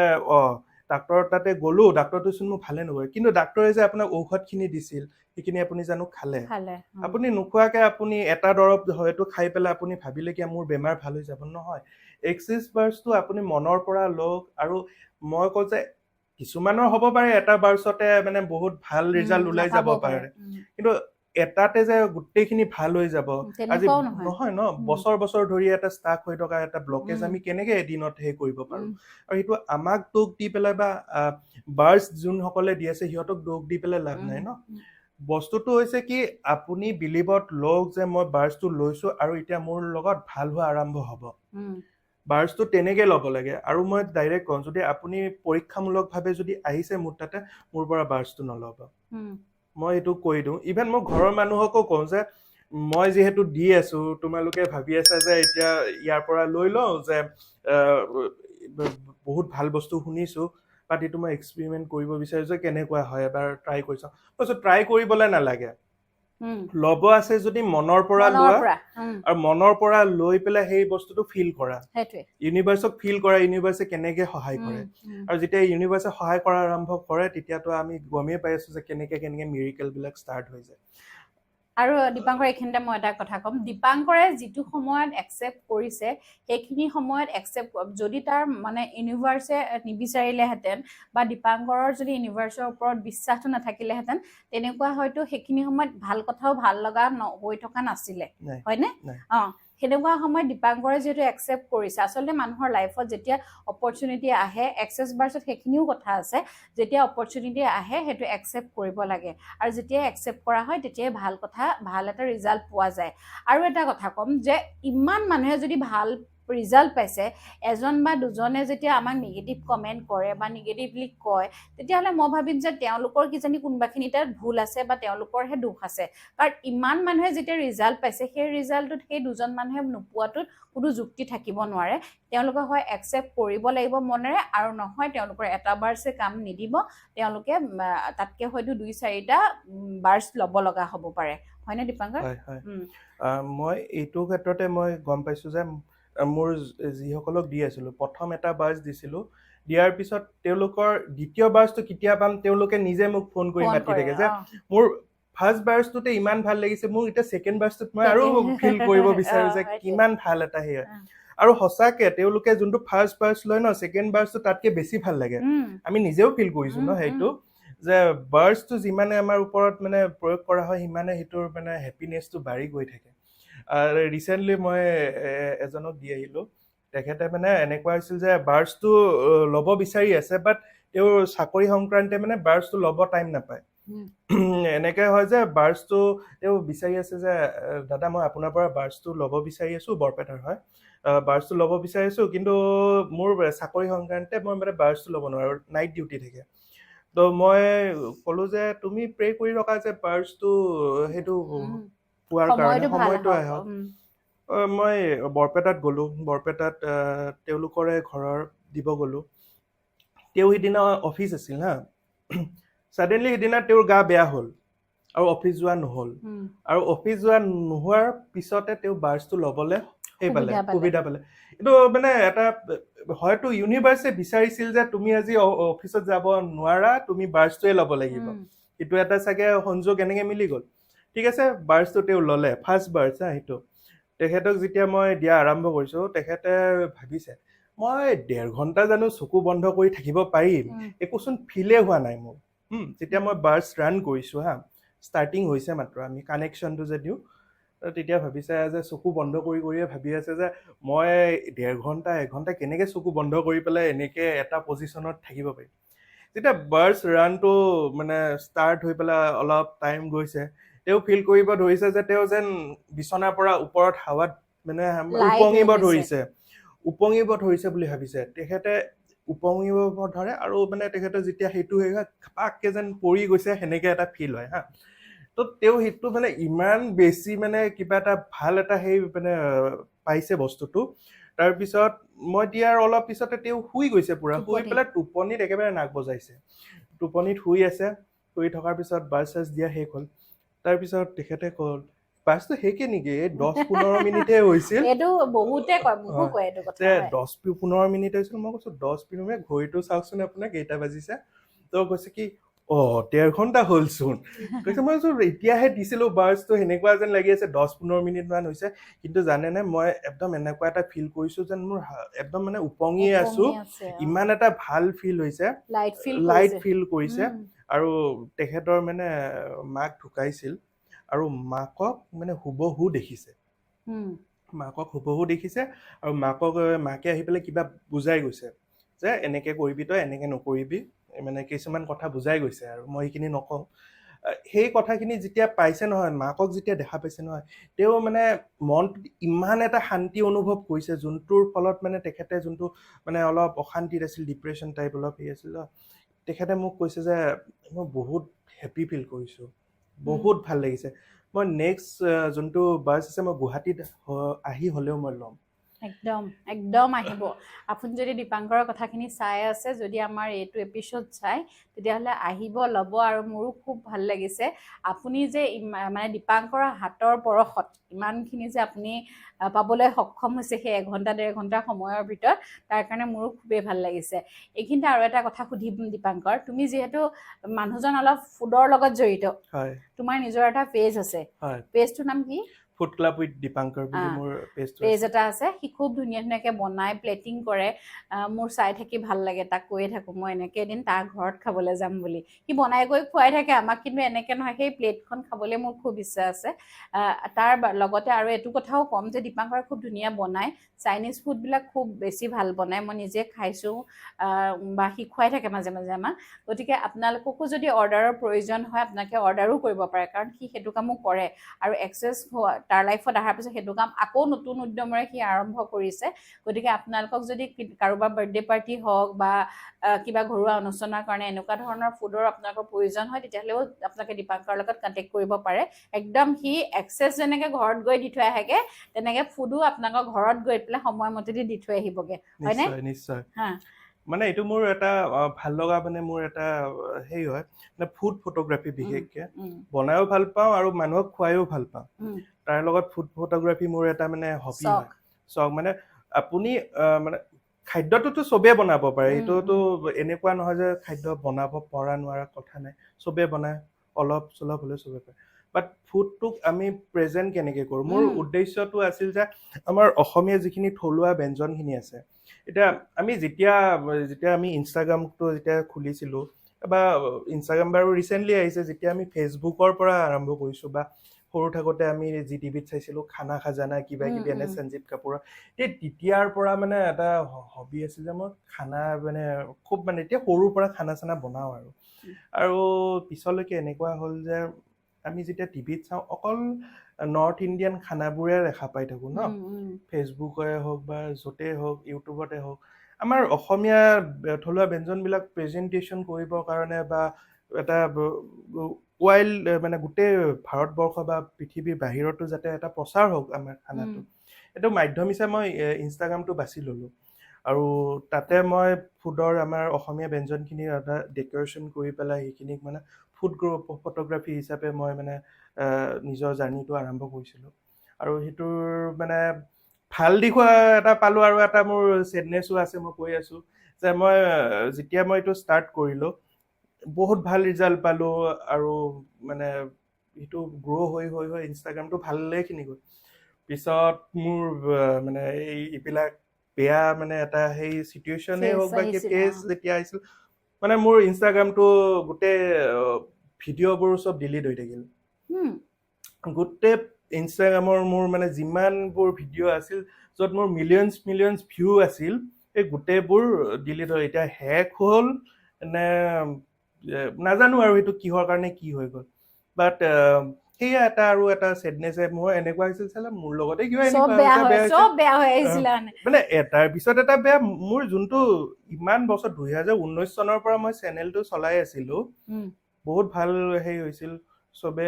ডাক্তৰৰ তাতে গ'লো ডাক্তৰটো চোন মোক ভালে নকৰে কিন্তু ডাক্তৰে যে আপোনাক ঔষধখিনি দিছিল সেইখিনি আপুনি জানো খালে আপুনি নোখোৱাকে আপুনি এটা দৰৱ হয়তো খাই পেলাই আপুনি ভাবিলে কি মোৰ বেমাৰ ভাল হৈ যাব নহয় এক্সিছ বাৰ্ছটো আপুনি মনৰ পৰা লওক আৰু মই কওঁ যে কিছুমানৰ হ'ব পাৰে এটা বাৰ্ছতে মানে বহুত ভাল ৰিজাল্ট ওলাই যাব পাৰে কিন্তু এটাতে যে গোটেইখিনি ভাল হৈ যাব আজি নহয় ন বছৰ ধৰি এটা ষ্টাক হৈ থকা এটা ব্লকেজ আমি কেনেকে এদিনত সেই কৰিব পাৰো আৰু সেইটো আমাক দোষ দি পেলাই বা বাৰ্ছ যোনসকলে দি আছে সিহঁতক দোষ দি পেলাই লাভ নাই ন বস্তুটো হৈছে কি আপুনি বিলিভত লওক যে মই বাৰ্ছটো লৈছোঁ আৰু এতিয়া মোৰ লগত ভাল হোৱা আৰম্ভ হ'ব বাৰ্ছটো তেনেকে ল'ব লাগে আৰু মই ডাইৰেক্ট কওঁ যদি আপুনি পৰীক্ষামূলকভাৱে যদি আহিছে মোৰ তাতে মোৰ পৰা বাৰ্ছটো নল'ব মই এইটো কৈ দিওঁ ইভেন মই ঘৰৰ মানুহকো কওঁ যে মই যিহেতু দি আছোঁ তোমালোকে ভাবি আছা যে এতিয়া ইয়াৰ পৰা লৈ লওঁ যে বহুত ভাল বস্তু শুনিছোঁ বাট এইটো মই এক্সপেৰিমেণ্ট কৰিব বিচাৰিছোঁ যে কেনেকুৱা হয় এবাৰ ট্ৰাই কৰি চাওঁ তাৰপিছত ট্ৰাই কৰিবলৈ নালাগে ল'ব আছে যদি মনৰ পৰা লোৱা আৰু মনৰ পৰা লৈ পেলাই সেই বস্তুটো ফিল কৰা ইউনিভাৰ্ছক ফিল কৰা ইউনিভাৰ্ছে কেনেকে সহায় কৰে আৰু যেতিয়া ইউনিভাৰ্ছে সহায় কৰা আৰম্ভ কৰে তেতিয়াতো আমি গমেই পাই আছোঁ যে কেনেকে মিৰিকেলবিলাক ষ্টাৰ্ট হৈ যায় আৰু দীপাংকৰ এইখিনিতে মই এটা কথা ক'ম দীপাংকৰে যিটো সময়ত একচেপ্ট কৰিছে সেইখিনি সময়ত একচেপ্ট যদি তাৰ মানে ইউনিভাৰ্ছে নিবিচাৰিলেহেঁতেন বা দীপাংকৰৰ যদি ইউনিভাৰ্ছৰ ওপৰত বিশ্বাসটো নাথাকিলেহেঁতেন তেনেকুৱা হয়তো সেইখিনি সময়ত ভাল কথাও ভাল লগা হৈ থকা নাছিলে হয়নে সেনেকুৱা সময়ত দীপাংকৰে যিহেতু একচেপ্ট কৰিছে আচলতে মানুহৰ লাইফত যেতিয়া অপৰচুনিটি আহে এক্সিছ বাৰ্ছত সেইখিনিও কথা আছে যেতিয়া অপৰচুনিটি আহে সেইটো একচেপ্ট কৰিব লাগে আৰু যেতিয়া একচেপ্ট কৰা হয় তেতিয়াই ভাল কথা ভাল এটা ৰিজাল্ট পোৱা যায় আৰু এটা কথা ক'ম যে ইমান মানুহে যদি ভাল ৰিজাল্ট পাইছে এজন বা দুজনে যেতিয়া আমাক নিগেটিভ কমেণ্ট কৰে বা নিগেটিভলি কয় তেতিয়াহ'লে মই ভাবিম যে তেওঁলোকৰ কিজানি কোনোবাখিনি তাত ভুল আছে বা তেওঁলোকৰহে দুখ আছে কাৰণ ইমান মানুহে যেতিয়া ৰিজাল্ট পাইছে সেই ৰিজাল্টটোত সেই দুজন মানুহে নোপোৱাটোত কোনো যুক্তি থাকিব নোৱাৰে তেওঁলোকে হয় একচেপ্ট কৰিব লাগিব মনেৰে আৰু নহয় তেওঁলোকৰ এটা বাৰ্ছে কাম নিদিব তেওঁলোকে তাতকৈ হয়তো 2-4টা বাৰ্ছ ল'ব লগা হ'ব পাৰে হয়নে দীপাংকৰ মই এইটো ক্ষেত্ৰতে মই গম পাইছোঁ যে মোৰ যিসকলক দি আছিলোঁ প্ৰথম এটা বাৰ্ছ দিছিলোঁ দিয়াৰ পিছত তেওঁলোকৰ দ্বিতীয় বাৰ্ছটো কেতিয়া পাম তেওঁলোকে নিজে মোক ফোন কৰি মাতি থাকে যে মোৰ ফাৰ্ষ্ট বাৰ্ছটোতে ইমান ভাল লাগিছে মোক এতিয়া ছেকেণ্ড বাৰ্ছটোত মই আৰু ফিল কৰিব বিচাৰোঁ যে কিমান ভাল এটা সেয়া আৰু সঁচাকে তেওঁলোকে যোনটো ফাৰ্ষ্ট বাৰ্চ লয় ন ছেকেণ্ড বাৰ্চটো তাতকে বেছি ভাল লাগে আমি নিজেও ফিল কৰিছো ন সেইটো যে বাৰ্চটো যিমানে আমাৰ ওপৰত মানে প্ৰয়োগ কৰা হয় সিমানে সেইটোৰ মানে হেপিনেছটো বাঢ়ি গৈ থাকে ৰিচেণ্টলি মই এজনক দি আহিলো তেখেতে মানে এনেকুৱা হৈছিল যে বাৰ্চটো ল'ব বিচাৰি আছে বাট তেওঁৰ চাকৰি সংক্ৰান্তে মানে বাৰ্চটো ল'ব টাইম নাপায় এনেকে হয় যে বাৰ্চটো তেওঁ বিচাৰি আছে যে দাদা মই আপোনাৰ পৰা বাৰ্চটো ল'ব বিচাৰি আছো বৰপেটাৰ হয় বাৰ্চটো ল'ব বিচাৰি আছো কিন্তু মোৰ চাকৰি সংক্ৰান্তে মই মানে বাৰ্চটো ল'ব নোৱাৰো নাইট ডিউটি থাকে তো মই ক'লো যে তুমি প্ৰে কৰি ৰখা যে বাৰ্চটো সেইটো পোৱাৰ কাৰণে সময়টো আহক মই বৰপেটাত গ'লো বৰপেটাত তেওঁলোকৰে ঘৰৰ দিব গ'লো তেওঁ সিদিনা অফিচ আছিল হা ছাডেনলি সিদিনা তেওঁৰ গা বেয়া হ'ল আৰু অফিচ যোৱা নহ'ল আৰু অফিচ যোৱা নোহোৱাৰ পিছতে তেওঁ বাৰ্চটো ল'বলৈ সুবিধা পালে এইটো মানে এটা হয়তো ইউনিভাৰ্ছে বিচাৰিছিল যে তুমি আজি অফিচত যাব নোৱাৰা তুমি বাৰ্চটোৱে ল'ব লাগিব এইটো এটা চাগে সংযোগ এনেকে মিলি গ'ল ঠিক আছে বাৰ্চটো তেওঁ ল'লে ফাৰ্ষ্ট বাৰ্চ সেইটো তেখেতক যেতিয়া মই দিয়া আৰম্ভ কৰিছো তেখেতে ভাবিছে মই 1.5 ঘণ্টা জানো চকু বন্ধ কৰি থাকিব পাৰিম একোচোন ফিলে হোৱা নাই মোৰ যেতিয়া মই বাৰ্চ ৰান কৰিছো হা ষ্টাৰ্টিং হৈছে মাত্ৰ আমি কানেকশ্যনটো যে দিওঁ তেতিয়া ভাবিছে যে চকু বন্ধ কৰিয়ে ভাবি আছে যে মই 1.5 ঘণ্টা 1 ঘণ্টা কেনেকে চকু বন্ধ কৰি পেলাই এনেকে এটা পজিশ্যনত থাকিব পাৰিম যেতিয়া বাৰ্চ ৰানটো মানে ষ্টাৰ্ট হৈ পেলাই অলপ টাইম গৈছে তেওঁ ফিল কৰিব ধৰিছে যে তেওঁ যেন বিচনাৰ পৰা ওপৰত হাৱাত মানে উপঙিব ধৰিছে বুলি ভাবিছে তেখেতে উপঙিব ধৰে আৰু মানে তেখেতে যেতিয়া সেইটো হৈ পাককে যেন পৰি গৈছে সেনেকে এটা ফিল হয় হা তো তেওঁ সেইটো মানে ইমান বেছি মানে কিবা এটা ভাল এটা সেই মানে পাইছে বস্তুটো তাৰপিছত মই দিয়াৰ অলপ পিছতে তেওঁ শুই গৈছে পুৰা শুই পেলাই টোপনিত একেবাৰে নাক বজাইছে টোপনিত শুই আছে শুই থকাৰ পিছত বাৰ্চ দিয়া শেষ হ'ল তাৰপিছত তেখেতে ক'ল বাৰ্চটো শেষে নেকি 10-15 মিনিটহে হৈছিল এইটো বহুতে কয় বহুত কয় এইটো কথা 10-15 মিনিট হৈছিল মই কৈছো 10 মিনিট ঘড়ীটো চাওকচোন আপোনাৰ কেইটা বাজিছে তো কৈছে কি 1.5 ঘণ্টা হ'লচোন কৈছে মই এতিয়াহে দিছিলো বাৰ্চটো সেনেকুৱা যেন লাগি আছে 10-15 মিনিট মান হৈছে কিন্তু জানেনে মই একদম এনেকুৱা এটা ফিল কৰিছো যেন মোৰ একদম মানে উপঙিয়ে আছো ইমান এটা ভাল ফিল হৈছে লাইট ফিল কৰিছে আৰু তেখেতৰ মানে মাক ঢুকাইছিল আৰু মাকক মানে হুবহু দেখিছে আৰু মাকে আহি পেলাই কিবা বুজাই গৈছে যে এনেকে কৰিবি তই এনেকে নকৰিবি মানে কিছুমান কথা বুজাই গৈছে আৰু মই সেইখিনি নকওঁ সেই কথাখিনি যেতিয়া পাইছে নহয় মাকক যেতিয়া দেখা পাইছে নহয় তেওঁ মানে মনটোত ইমান এটা শান্তি অনুভৱ কৰিছে যোনটোৰ ফলত মানে তেখেতে যোনটো মানে অলপ অশান্তিত আছিল ডিপ্ৰেশ্যন টাইপ অলপ হেৰি আছিল তেখেতে মোক কৈছে যে মই বহুত হেপী ফিল কৰিছোঁ বহুত ভাল লাগিছে মই নেক্সট যোনটো বাছ আছে মই গুৱাহাটীত আহি হ'লেও মই ল'ম একদম একদম আহিব আপুনি যদি দীপাংকৰৰ কথাখিনি চাই আছে যদি আমাৰ এইটো এপিছ'ড চাই তেতিয়াহ'লে আহিব ল'ব আৰু মোৰো খুব ভাল লাগিছে আপুনি যে মানে দীপাংকৰৰ হাতৰ পৰশত ইমানখিনি যে আপুনি পাবলৈ সক্ষম হৈছে সেই 1 ঘণ্টা 1.5 ঘণ্টা সময়ৰ ভিতৰত তাৰ কাৰণে মোৰো খুবেই ভাল লাগিছে এইখিনিতে আৰু এটা কথা সুধিম দীপাংকৰ তুমি যিহেতু মানুহজন অলপ ফুডৰ লগত জড়িত হয় তোমাৰ নিজৰ এটা পেজ আছে পেজটোৰ নাম কি ফুড ক্লাব উইথ দীপাংকৰ বুলি মোৰ পেজ এটা আছে সি খুব ধুনীয়াকৈ বনাই প্লেটিং কৰে মোৰ চাই থাকি ভাল লাগে তাক কৈয়ে থাকোঁ মই এনেকৈ এদিন তাৰ ঘৰত খাবলৈ যাম বুলি সি বনাই গৈ খুৱাই থাকে আমাক কিন্তু এনেকৈ নহয় সেই প্লেটখন খাবলৈ মোৰ খুব ইচ্ছা আছে তাৰ লগতে আৰু এইটো কথাও ক'ম যে দীপাংকৰে খুব ধুনীয়া বনায় চাইনিজ ফুডবিলাক খুব বেছি ভাল বনায় মই নিজে খাইছোঁ বা সি খুৱাই থাকে মাজে মাজে আমাক গতিকে আপোনালোককো যদি অৰ্ডাৰৰ প্ৰয়োজন হয় আপোনালোকে অৰ্ডাৰো কৰিব পাৰে কাৰণ সি সেইটো কামো কৰে আৰু এক্সেছ তাৰ লাইফত অহাৰ পিছত সেইটো কাম আকৌ নতুন উদ্যমেৰে সি আৰম্ভ কৰিছে গতিকে আপোনালোকক যদি কাৰোবাৰ বাৰ্থডে পাৰ্টি হওক বা কিবা ঘৰুৱা অনুষ্ঠানৰ কাৰণে এনেকুৱা ধৰণৰ ফুডৰ আপোনালোকৰ প্ৰয়োজন হয় তেতিয়াহ'লেও আপোনালোকে দীপাংকৰৰ লগত কণ্টেক্ট কৰিব পাৰে একদম সি এক্সেছ যেনেকৈ ঘৰত গৈ দি থৈ আহেগৈ তেনেকৈ ফুডো আপোনালোকৰ ঘৰত গৈ পেলাই সময়মতে দি থৈ আহিবগৈ হয়নে নিশ্চয় মানে এইটো মোৰ এটা ভাল লগা মানে মোৰ এটা হেৰি হয় মানে ফুড ফটোগ্ৰাফী বিশেষকৈ বনায়ো ভাল পাওঁ আৰু মানুহক খুৱায়ো ভাল পাওঁ তাৰ লগত ফুড ফটোগ্ৰাফী মোৰ এটা মানে হবি হয় চখ মানে আপুনি মানে খাদ্যটোতো চবেই বনাব পাৰে এইটোতো এনেকুৱা নহয় যে খাদ্য বনাব পৰা নোৱাৰা কথা নাই চবেই বনায় অলপ চলপ হ'লেও চবেই পাৰে বাট ফুডটোক আমি প্ৰেজেণ্ট কেনেকৈ কৰোঁ। মোৰ উম, উদ্দেশ্যটো আছিল যে আমাৰ অসমীয়া যিখিনি থলুৱা ব্যঞ্জনখিনি আছে, এতিয়া আমি যেতিয়া যেতিয়া আমি ইনষ্টাগ্ৰামটো যেতিয়া খুলিছিলোঁ, বা ইনষ্টাগ্ৰাম বাৰু ৰিচেণ্টলি আহিছে, যেতিয়া আমি ফেচবুকৰ পৰা আৰম্ভ কৰিছোঁ, বা সৰু থাকোঁতে আমি যি টিভিত চাইছিলোঁ খানা খাজানা কিবা উম, কিবি এনে উম, সঞ্জীৱ কাপুৰৰ, তেতিয়াৰ পৰা মানে এটা হবি আছিল যে মই খানা মানে খুব মানে এতিয়া সৰুৰ পৰা খানা চানা বনাওঁ আৰু পিছলৈকে এনেকুৱা হ'ল যে আমি যেতিয়া টিভিত চাওঁ অকল নৰ্থ ইণ্ডিয়ান খানাবোৰে দেখা পাই থাকোঁ ন, উম, উম, ফেচবুকৰে হওক বা য'তেই হওক, ইউটিউবতে হওক। আমাৰ অসমীয়া থলুৱা ব্যঞ্জনবিলাক প্ৰেজেণ্টেশ্যন কৰিবৰ কাৰণে বা এটা ৱাইল্ড মানে গোটেই ভাৰতবৰ্ষ বা পৃথিৱীৰ বাহিৰতো যাতে এটা প্ৰচাৰ হওক আমাৰ উম, খানাটো, এইটো মাধ্যম হিচাপে মই ইনষ্টাগ্ৰামটো বাছি ল'লোঁ। আৰু তাতে মই ফুডৰ আমাৰ অসমীয়া ব্যঞ্জনখিনি এটা ডেক'ৰেশ্যন কৰি পেলাই সেইখিনিক মানে ফুড ফটোগ্ৰাফী হিচাপে মই মানে নিজৰ জাৰ্ণিটো আৰম্ভ কৰিছিলোঁ। আৰু সেইটোৰ মানে ভাল দিশ এটা পালোঁ, আৰু এটা মোৰ ছেডনেছো আছে। মই কৈ আছোঁ যে মই যেতিয়া মই এইটো ষ্টাৰ্ট কৰিলোঁ, বহুত ভাল ৰিজাল্ট পালোঁ, আৰু মানে সেইটো গ্ৰ' হৈ হৈ হৈ ইনষ্টাগ্ৰামটো ভালেখিনি গ'ল। পিছত মোৰ মানে এইবিলাক বেয়া মানে এটা সেই চিটুৱেশ্যনেই ফেচ হওক বা আহিছিল ফেজ যেতিয়া আহিছিল, মানে মোৰ ইনষ্টাগ্ৰামটো গোটেই ভিডিঅ'বোৰ চব ডিলিট হৈ থাকিল। উম, গোটেই ইনষ্টাগ্ৰামৰ মোৰ মানে যিমানবোৰ ভিডিঅ' আছিল য'ত মোৰ মিলিয়নছ ভিউ আছিল, সেই গোটেইবোৰ ডিলিট হৈ এতিয়া হেক হ'ল নে নাজানো আৰু সেইটো কিহৰ কাৰণে কি হৈ গ'ল। বাট সেয়া এটা আৰু এটা ছেডনেছে মোৰ এনেকুৱা হৈছিল, চালা মোৰ লগতে কিবা চব এনেকুৱা বেয়া হৈছে, হৈ বেয়া হৈছে। চব বেয়া হৈ আহিছিলে মানে মানে এটাৰ পিছত এটা বেয়া। মোৰ যোনটো ইমান বছৰ 2019 চনৰ পৰা মই চেনেলটো চলাই আছিলোঁ, উম, বহুত ভাল হেৰি হৈছিল। চবে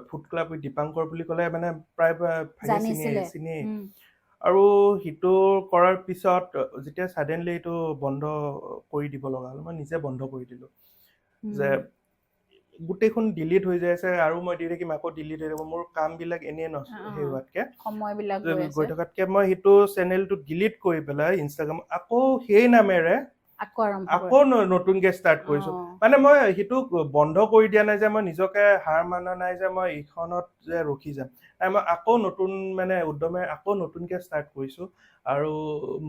ফুড ক্লাব উইথ দীপাংকৰ বুলি ক'লে মানে প্ৰায় ভাগে জানিছিলে চিনিয়েই। উম, আৰু সেইটো কৰাৰ পিছত যেতিয়া ছাডেনলি এইটো বন্ধ কৰি দিব লগা হ'ল, মই নিজে বন্ধ কৰি দিলোঁ। যে উম, গোটেইখন ডিলিট হৈ যাই আছে, আৰু মই দি থাকিম, আকৌ ডিলিট হৈ যাব। মোৰ কামবিলাক এনেই সেই অ', হোৱাতকৈ, সময়বিলাক গৈ আছে গৈ থকাতকৈ মই সেইটো চেনেলটো ডিলিট কৰি পেলাই ইনষ্টাগ্ৰাম আকৌ সেই নামেৰে আকৌ আৰম্ভ কৰে আকৌ নতুনকৈ ষ্টাৰ্ট কৰিছোঁ। অ', মানে মই সেইটো বন্ধ কৰি দিয়া নাই যে মই নিজকে হাৰ মানা নাই যে মই এইখনত যে ৰখি যাম। নাই, মই আকৌ নতুন মানে উদ্যমে আকৌ নতুনকৈ ষ্টাৰ্ট কৰিছোঁ। আৰু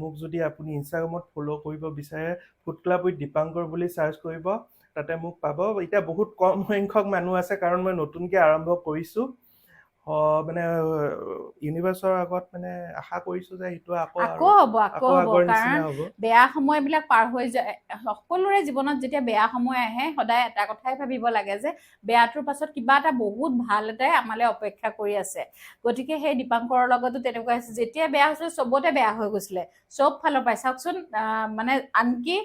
মোক যদি আপুনি ইনষ্টাগ্ৰামত ফ'ল' কৰিব বিচাৰে, ফুড ক্লাব উইথ দীপাংকৰ বুলি চাৰ্চ কৰিব, তাতে মোক পাব। এতিয়া বহুত কম সংখ্যক মানুহ আছে, কাৰণ মই নতুনকৈ আৰম্ভ কৰিছোঁ। মানে ইউনিভাৰ্চৰ আগত মানে আশা কৰিছোঁ যে সেইটো আকৌ আকৌ আৰু হ'ব আকৌ হ'ব, আগৰ কাৰণ নিচিনা হ'ব। বেয়া সময়বিলাক পাৰ হৈ যায়। সকলোৰে জীৱনত যেতিয়া বেয়া সময় আহে, সদায় এটা কথাই ভাবিব লাগে যে বেয়াটোৰ পাছত কিবা এটা বহুত ভাল এটাই আমালৈ অপেক্ষা কৰি আছে। গতিকে সেই দীপাংকৰৰ লগতো তেনেকুৱা হৈছে, যেতিয়া বেয়া হৈছিলে চবতে বেয়া হৈ গৈছিলে, চব ফালৰ পৰাই চাওকচোন। মানে আনকি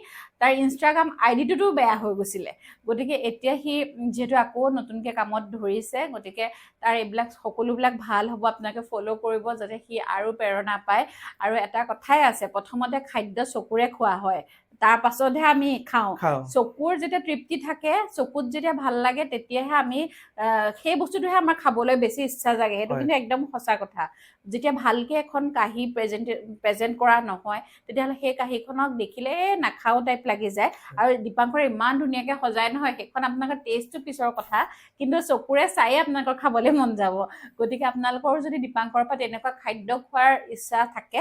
তাৰ ইনষ্টাগ্ৰাম আইডিটোতো বেয়া হৈ গৈছিলে। গতিকে এতিয়া সি যিহেতু আকৌ নতুনকৈ কামত ধৰিছে, গতিকে তাৰ এইবিলাক সকলোবিলাক ভাল হ'ব। আপোনালোকে ফ'ল' কৰিব যাতে সি আৰু প্ৰেৰণা পায়। আৰু এটা কথাই আছে, প্ৰথমতে খাদ্য চকুৰে খোৱা হয়, তাৰ পাছতহে আমি খাওঁ। চকুৰ যেতিয়া তৃপ্তি থাকে, চকুত যেতিয়া ভাল লাগে, তেতিয়াহে আমি সেই বস্তুটোহে আমাৰ খাবলৈ বেছি ইচ্ছা জাগে। সেইটো কিন্তু একদম সঁচা কথা। যেতিয়া ভালকৈ এখন কাঁহী প্ৰেজেণ্ট কৰা নহয়, তেতিয়াহ'লে সেই কাঁহীখনক দেখিলে নাখাওঁ টাইপ লাগি যায়। আৰু দীপাংকৰে ইমান ধুনীয়াকৈ সজাই নহয়, সেইখন আপোনালোকৰ টেষ্টটো পিছৰ কথা, কিন্তু চকুৰে চায়ে আপোনালোকৰ খাবলৈ মন যাব। গতিকে আপোনালোকৰ যদি দীপাংকৰৰ পৰা তেনেকুৱা খাদ্য খোৱাৰ ইচ্ছা থাকে,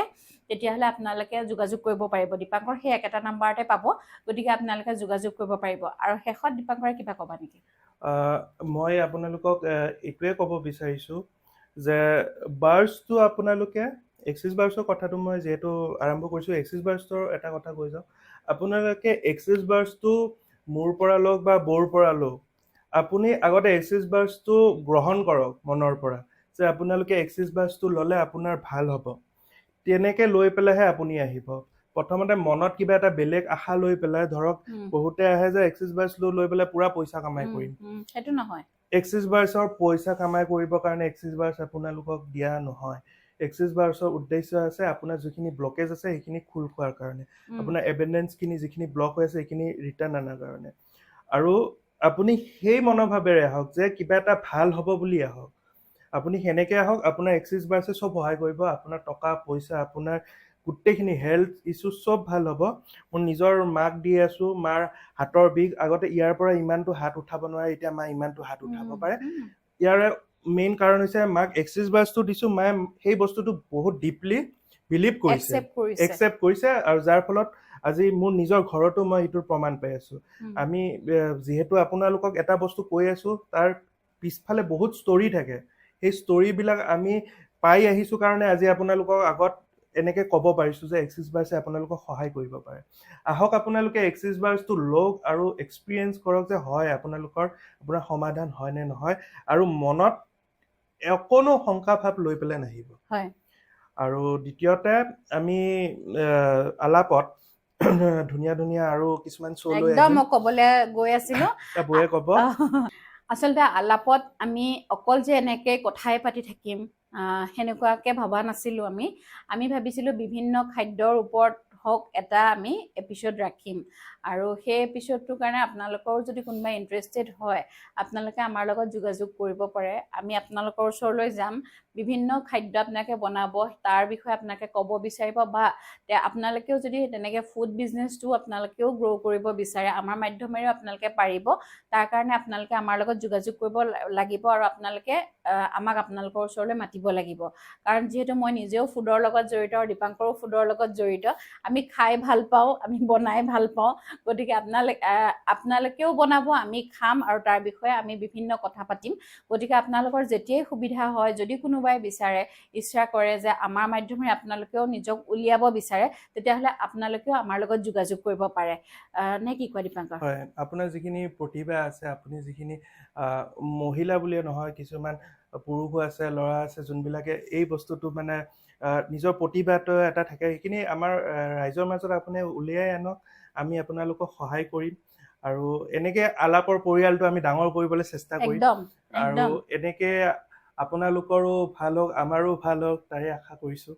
তেতিয়াহ'লে আপোনালোকে যোগাযোগ কৰিব পাৰিব। দীপাংকৰ সেই একেটা নাম্বাৰতে পাব। গতিকে আপোনালোকে যোগাযোগ কৰিব পাৰিব। আৰু শেষত দীপাংকৰে কিবা ক'বা নেকি? মই আপোনালোকক এইটোৱে ক'ব বিচাৰিছোঁ যে বাৰ্চটো আপোনালোকে এক্সিছ বাৰ্চৰ কথাটো মই যিহেতু আৰম্ভ কৰিছোঁ, এক্সিছ বাৰ্চৰ এটা কথা কৈ যাওঁ। আপোনালোকে এক্সিছ বাৰ্চটো মোৰ পৰা লওক বা বৌৰ পৰা লওক, আপুনি আগতে এক্সিছ বাৰ্চটো গ্ৰহণ কৰক মনৰ পৰা, যে আপোনালোকে এক্সিছ বাৰ্চটো ল'লে আপোনাৰ ভাল হ'ব। তেনেকৈ লৈ পেলাইহে আপুনি আহিব। প্ৰথমতে মনত কিবা এটা বেলেগ আশা লৈ পেলাই, ধৰক বহুতে আহে যে এক্সিছ বাৰ্চ লৈ পেলাই পুৰা পইচা কামাই কৰিম। সেইটো নহয়। এক্সিছ বাৰ্চৰ পইচা কামাই কৰিবৰ কাৰণে এক্সিছ বাৰ্চ আপোনালোকক দিয়া নহয়। এক্সিছ বাৰ্চৰ উদ্দেশ্য আছে আপোনাৰ যিখিনি ব্লকেজ আছে সেইখিনি খোল খোৱাৰ কাৰণে, আপোনাৰ এবেণ্ডেঞ্চখিনি যিখিনি ব্লক হৈ আছে সেইখিনি ৰিটাৰ্ণ আনাৰ কাৰণে। আৰু আপুনি সেই মনোভাৱেৰে আহক যে কিবা এটা ভাল হ'ব বুলি আহক। আপুনি সেনেকৈ আহক, আপোনাৰ এক্সিছ বাৰ্চে চব সহায় কৰিব। আপোনাৰ টকা পইচা, আপোনাৰ গোটেইখিনি হেল্থ ইছ্যু চব ভাল হ'ব। মোৰ নিজৰ মাক দি আছোঁ, মাৰ হাতৰ বিষ, আগতে ইয়াৰ পৰা ইমানটো হাত উঠাব নোৱাৰে, এতিয়া মা ইমানটো হাত উঠাব পাৰে। ইয়াৰে মেইন কাৰণ হৈছে মাক এক্সিছ বাছটো দিছোঁ, মায়ে সেই বস্তুটো বহুত ডিপলি বিলিভ কৰিছে, একচেপ্ট কৰিছে, আৰু যাৰ ফলত আজি মোৰ নিজৰ ঘৰতো মই এইটোৰ প্ৰমাণ পাই আছোঁ। আমি যিহেতু আপোনালোকক এটা বস্তু কৈ আছোঁ, তাৰ পিছফালে বহুত ষ্টৰি থাকে, সেই ষ্টৰিবিলাক আমি পাই আহিছোঁ কাৰণে আজি আপোনালোকৰ আগত এনেকৈ ক'ব পাৰিছোঁ যে এক্সিছ বাৰ্ছে আপোনালোকক সহায় কৰিব পাৰে। আহক আপোনালোকে এক্সিছ বাৰ্ছটো লওক আৰু এক্সপিৰিয়েঞ্চ কৰক যে হয় আপোনাৰ সমাধান হয় নে নহয়, আৰু মনত অকণো শংকা ভাৱ লৈ পেলাই নাহিব। হয়। আৰু দ্বিতীয়তে আমি আলাপত ধুনীয়া ধুনীয়া আৰু কিছুমান শ্ব' লৈ একদম আহিম। মই ক'বলৈ গৈ আছিলোঁ। বৌয়ে ক'ব। আচলতে আলাপত আমি অকল যে এনেকৈ কথাই পাতি থাকিম সেনেকুৱাকৈ ভবা নাছিলোঁ। আমি ভাবিছিলোঁ বিভিন্ন খাদ্যৰ ওপৰত হওক এটা আমি এপিছ'ড ৰাখিম, আৰু সেই এপিছ'ডটোৰ কাৰণে আপোনালোকৰ যদি কোনোবা ইণ্টাৰেষ্টেড হয় আপোনালোকে আমাৰ লগত যোগাযোগ কৰিব পাৰে। আমি আপোনালোকৰ ওচৰলৈ যাম, বিভিন্ন খাদ্য আপোনালোকে বনাব, তাৰ বিষয়ে আপোনালোকে ক'ব বিচাৰিব, বা আপোনালোকেও যদি তেনেকৈ ফুড বিজনেছটো আপোনালোকেও গ্ৰ' কৰিব বিচাৰে আমাৰ মাধ্যমেৰেও আপোনালোকে পাৰিব। তাৰ কাৰণে আপোনালোকে আমাৰ লগত যোগাযোগ কৰিব লাগিব, আৰু আপোনালোকে আমাক আপোনালোকৰ ওচৰলৈ মাতিব লাগিব। কাৰণ যিহেতু মই নিজেও ফুডৰ লগত জড়িত আৰু দীপাংকৰো ফুডৰ লগত জড়িত, আমি খাই ভাল পাওঁ, আমি বনাই ভাল পাওঁ, গতিকে আপোনালোকেও বনাব, আমি খাম, আৰু তাৰ বিষয়ে আমি বিভিন্ন কথা পাতিম। গতিকে আপোনালোকৰ যেতিয়াই সুবিধা হয়, যদি কোনোবাই ইচ্ছা কৰে যে আমাৰ মাধ্যমেৰে আপোনালোকেও নিজক উলিয়াব বিচাৰে, তেতিয়াহ'লে আপোনালোকেও আমাৰ লগত যোগাযোগ কৰিব পাৰে। নে কি কয় দীপাংকৰ? হয়, আপোনাৰ যিখিনি প্ৰতিভা আছে, আপুনি যিখিনি মহিলা বুলিয়ে নহয়, কিছুমান পুৰুষো আছে, ল'ৰা আছে, যোনবিলাকে এই বস্তুটো মানে নিজৰ প্ৰতিভাটো এটা থাকে, সেইখিনি আমাৰ ৰাইজৰ মাজত আপুনি উলিয়াই আনক, আমি আপোনালোকক সহায় কৰিম। আৰু এনেকৈ আলাপৰ পৰিয়ালটো আমি ডাঙৰ কৰিবলৈ চেষ্টা কৰিম। আৰু এনেকৈ আপোনালোকৰো ভাল হওক, আমাৰো ভাল হওক, তাৰে আশা কৰিছোঁ।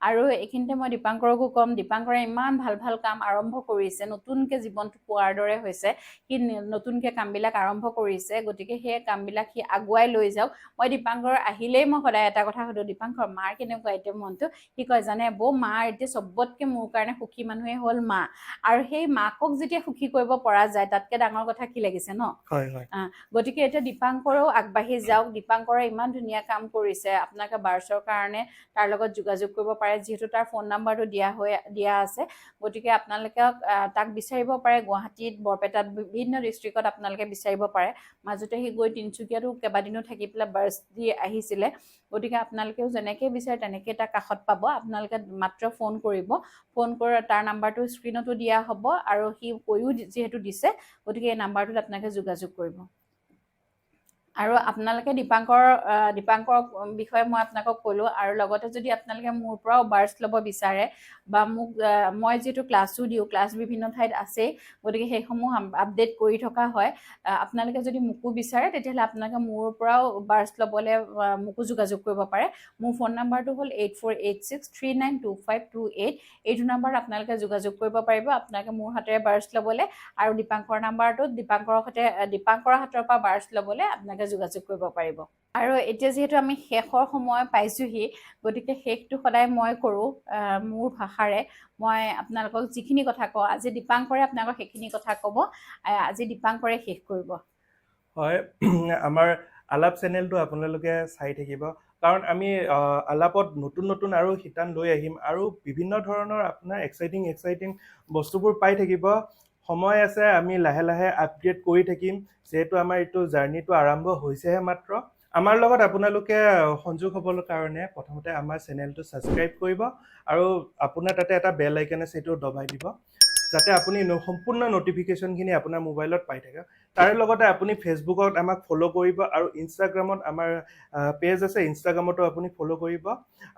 আৰু এইখিনিতে মই দীপাংকৰকো ক'ম, দীপাংকৰে ইমান ভাল ভাল কাম আৰম্ভ কৰিছে, নতুনকৈ জীৱনটো পোৱাৰ দৰে হৈছে, সি নতুনকৈ কামবিলাক আৰম্ভ কৰিছে, গতিকে সেই কামবিলাক সি আগুৱাই লৈ যাওক। মই দীপাংকৰ আহিলেই মই সদায় এটা কথা সুধোঁ, দীপাংকৰ মাৰ কেনেকুৱা এতিয়া মনটো? সি কয়, জানে বৌ, মাৰ এতিয়া চবতকৈ মোৰ কাৰণে সুখী মানুহে হ'ল মা, আৰু সেই মাকক যেতিয়া সুখী কৰিব পৰা যায় তাতকৈ ডাঙৰ কথা কি লাগিছে ন? হয় হয়। গতিকে এতিয়া দীপাংকৰেও আগবাঢ়ি যাওক, দীপাংকৰে ইমান ধুনীয়া কাম কৰিছে, আপোনালোকে বাৰ্ছৰ কাৰণে তাৰ লগত যোগাযোগ কৰিব পাৰে, যিহেতু তাৰ ফোন নাম্বাৰটো দিয়া আছে। গতিকে আপোনালোকে তাক বিচাৰিব পাৰে, গুৱাহাটীত, বৰপেটাত, বিভিন্ন ডিষ্ট্ৰিক্টত আপোনালোকে বিচাৰিব পাৰে। মাজতে সি গৈ তিনিচুকীয়াতো কেইবাদিনো থাকি পেলাই বাৰ্ছ দি আহিছিলে। গতিকে আপোনালোকেও যেনেকৈ বিচাৰে তেনেকৈ তাৰ কাষত পাব। আপোনালোকে মাত্ৰ ফোন কৰিব, ফোন কৰি তাৰ নাম্বাৰটো স্ক্ৰীণতো দিয়া হ'ব, আৰু সি কৈও যিহেতু দিছে, গতিকে এই নাম্বাৰটোত আপোনালোকে যোগাযোগ কৰিব। আৰু আপোনালোকে দীপাংকৰ বিষয়ে মই আপোনালোকক ক'লোঁ, আৰু লগতে যদি আপোনালোকে মোৰ পৰাও বাৰ্ছ ল'ব বিচাৰে, বা মই যিহেতু ক্লাছো দিওঁ, ক্লাছ বিভিন্ন ঠাইত আছেই, গতিকে সেইসমূহ আপডেট কৰি থকা হয়। আপোনালোকে যদি মোকো বিচাৰে, তেতিয়াহ'লে আপোনালোকে মোৰ পৰাও বাৰ্ছ ল'বলৈ মোকো যোগাযোগ কৰিব পাৰে। মোৰ ফোন নাম্বাৰটো হ'ল 8486392528। এইটো নাম্বাৰত আপোনালোকে যোগাযোগ কৰিব পাৰিব আপোনালোকে মোৰ হাতেৰে বাৰ্ছ ল'বলৈ, আৰু দীপাংকৰ নাম্বাৰটোত দীপাংকৰ হাতৰ পৰা বাৰ্ছ ল'বলৈ আপোনালোকে যোগাযোগ কৰিব পাৰিব। আৰু এতিয়া যিহেতু আমি শেষৰ সময় পাইছোঁহি, গতিকে শেষটো সদায় মই কৰোঁ মোৰ ভাষাৰে। মই আপোনালোকক যিখিনি কথা কওঁ, আজি দীপাংকৰে আপোনালোকক সেইখিনি কথা ক'ব। আজি দীপাংকৰে শেষ কৰিব। হয়, আমাৰ আলাপ চেনেলটো আপোনালোকে চাই থাকিব, কাৰণ আমি আলাপত নতুন নতুন আৰু শিতান লৈ আহিম, আৰু বিভিন্ন ধৰণৰ আপোনাৰ এক্সাইটিং বস্তুবোৰ পাই থাকিব। সময় আছে, আমি লাহে লাহে আপগ্ৰেড কৰি থাকিম, যিহেতু আমাৰ এইটো জাৰ্ণিটো আৰম্ভ হৈছেহে মাত্ৰ। আমাৰ লগত আপোনালোকে সংযোগ হ'বৰ কাৰণে প্ৰথমতে আমাৰ চেনেলটো ছাবস্ক্ৰাইব কৰিব, আৰু আপোনাৰ তাতে এটা বেল আইকন আছে, সেইটো দবাই দিব, যাতে আপুনি সম্পূৰ্ণ নটিফিকেশ্যনখিনি আপোনাৰ মোবাইলত পাই থাকে। তাৰ লগতে আপুনি ফেচবুকত আমাক ফ'ল' কৰিব, আৰু ইনষ্টাগ্ৰামত আমাৰ পেজ আছে, ইনষ্টাগ্ৰামতো আপুনি ফ'ল' কৰিব,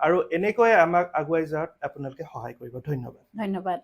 আৰু এনেকৈয়ে আমাক আগুৱাই যোৱাত আপোনালোকে সহায় কৰিব। ধন্যবাদ।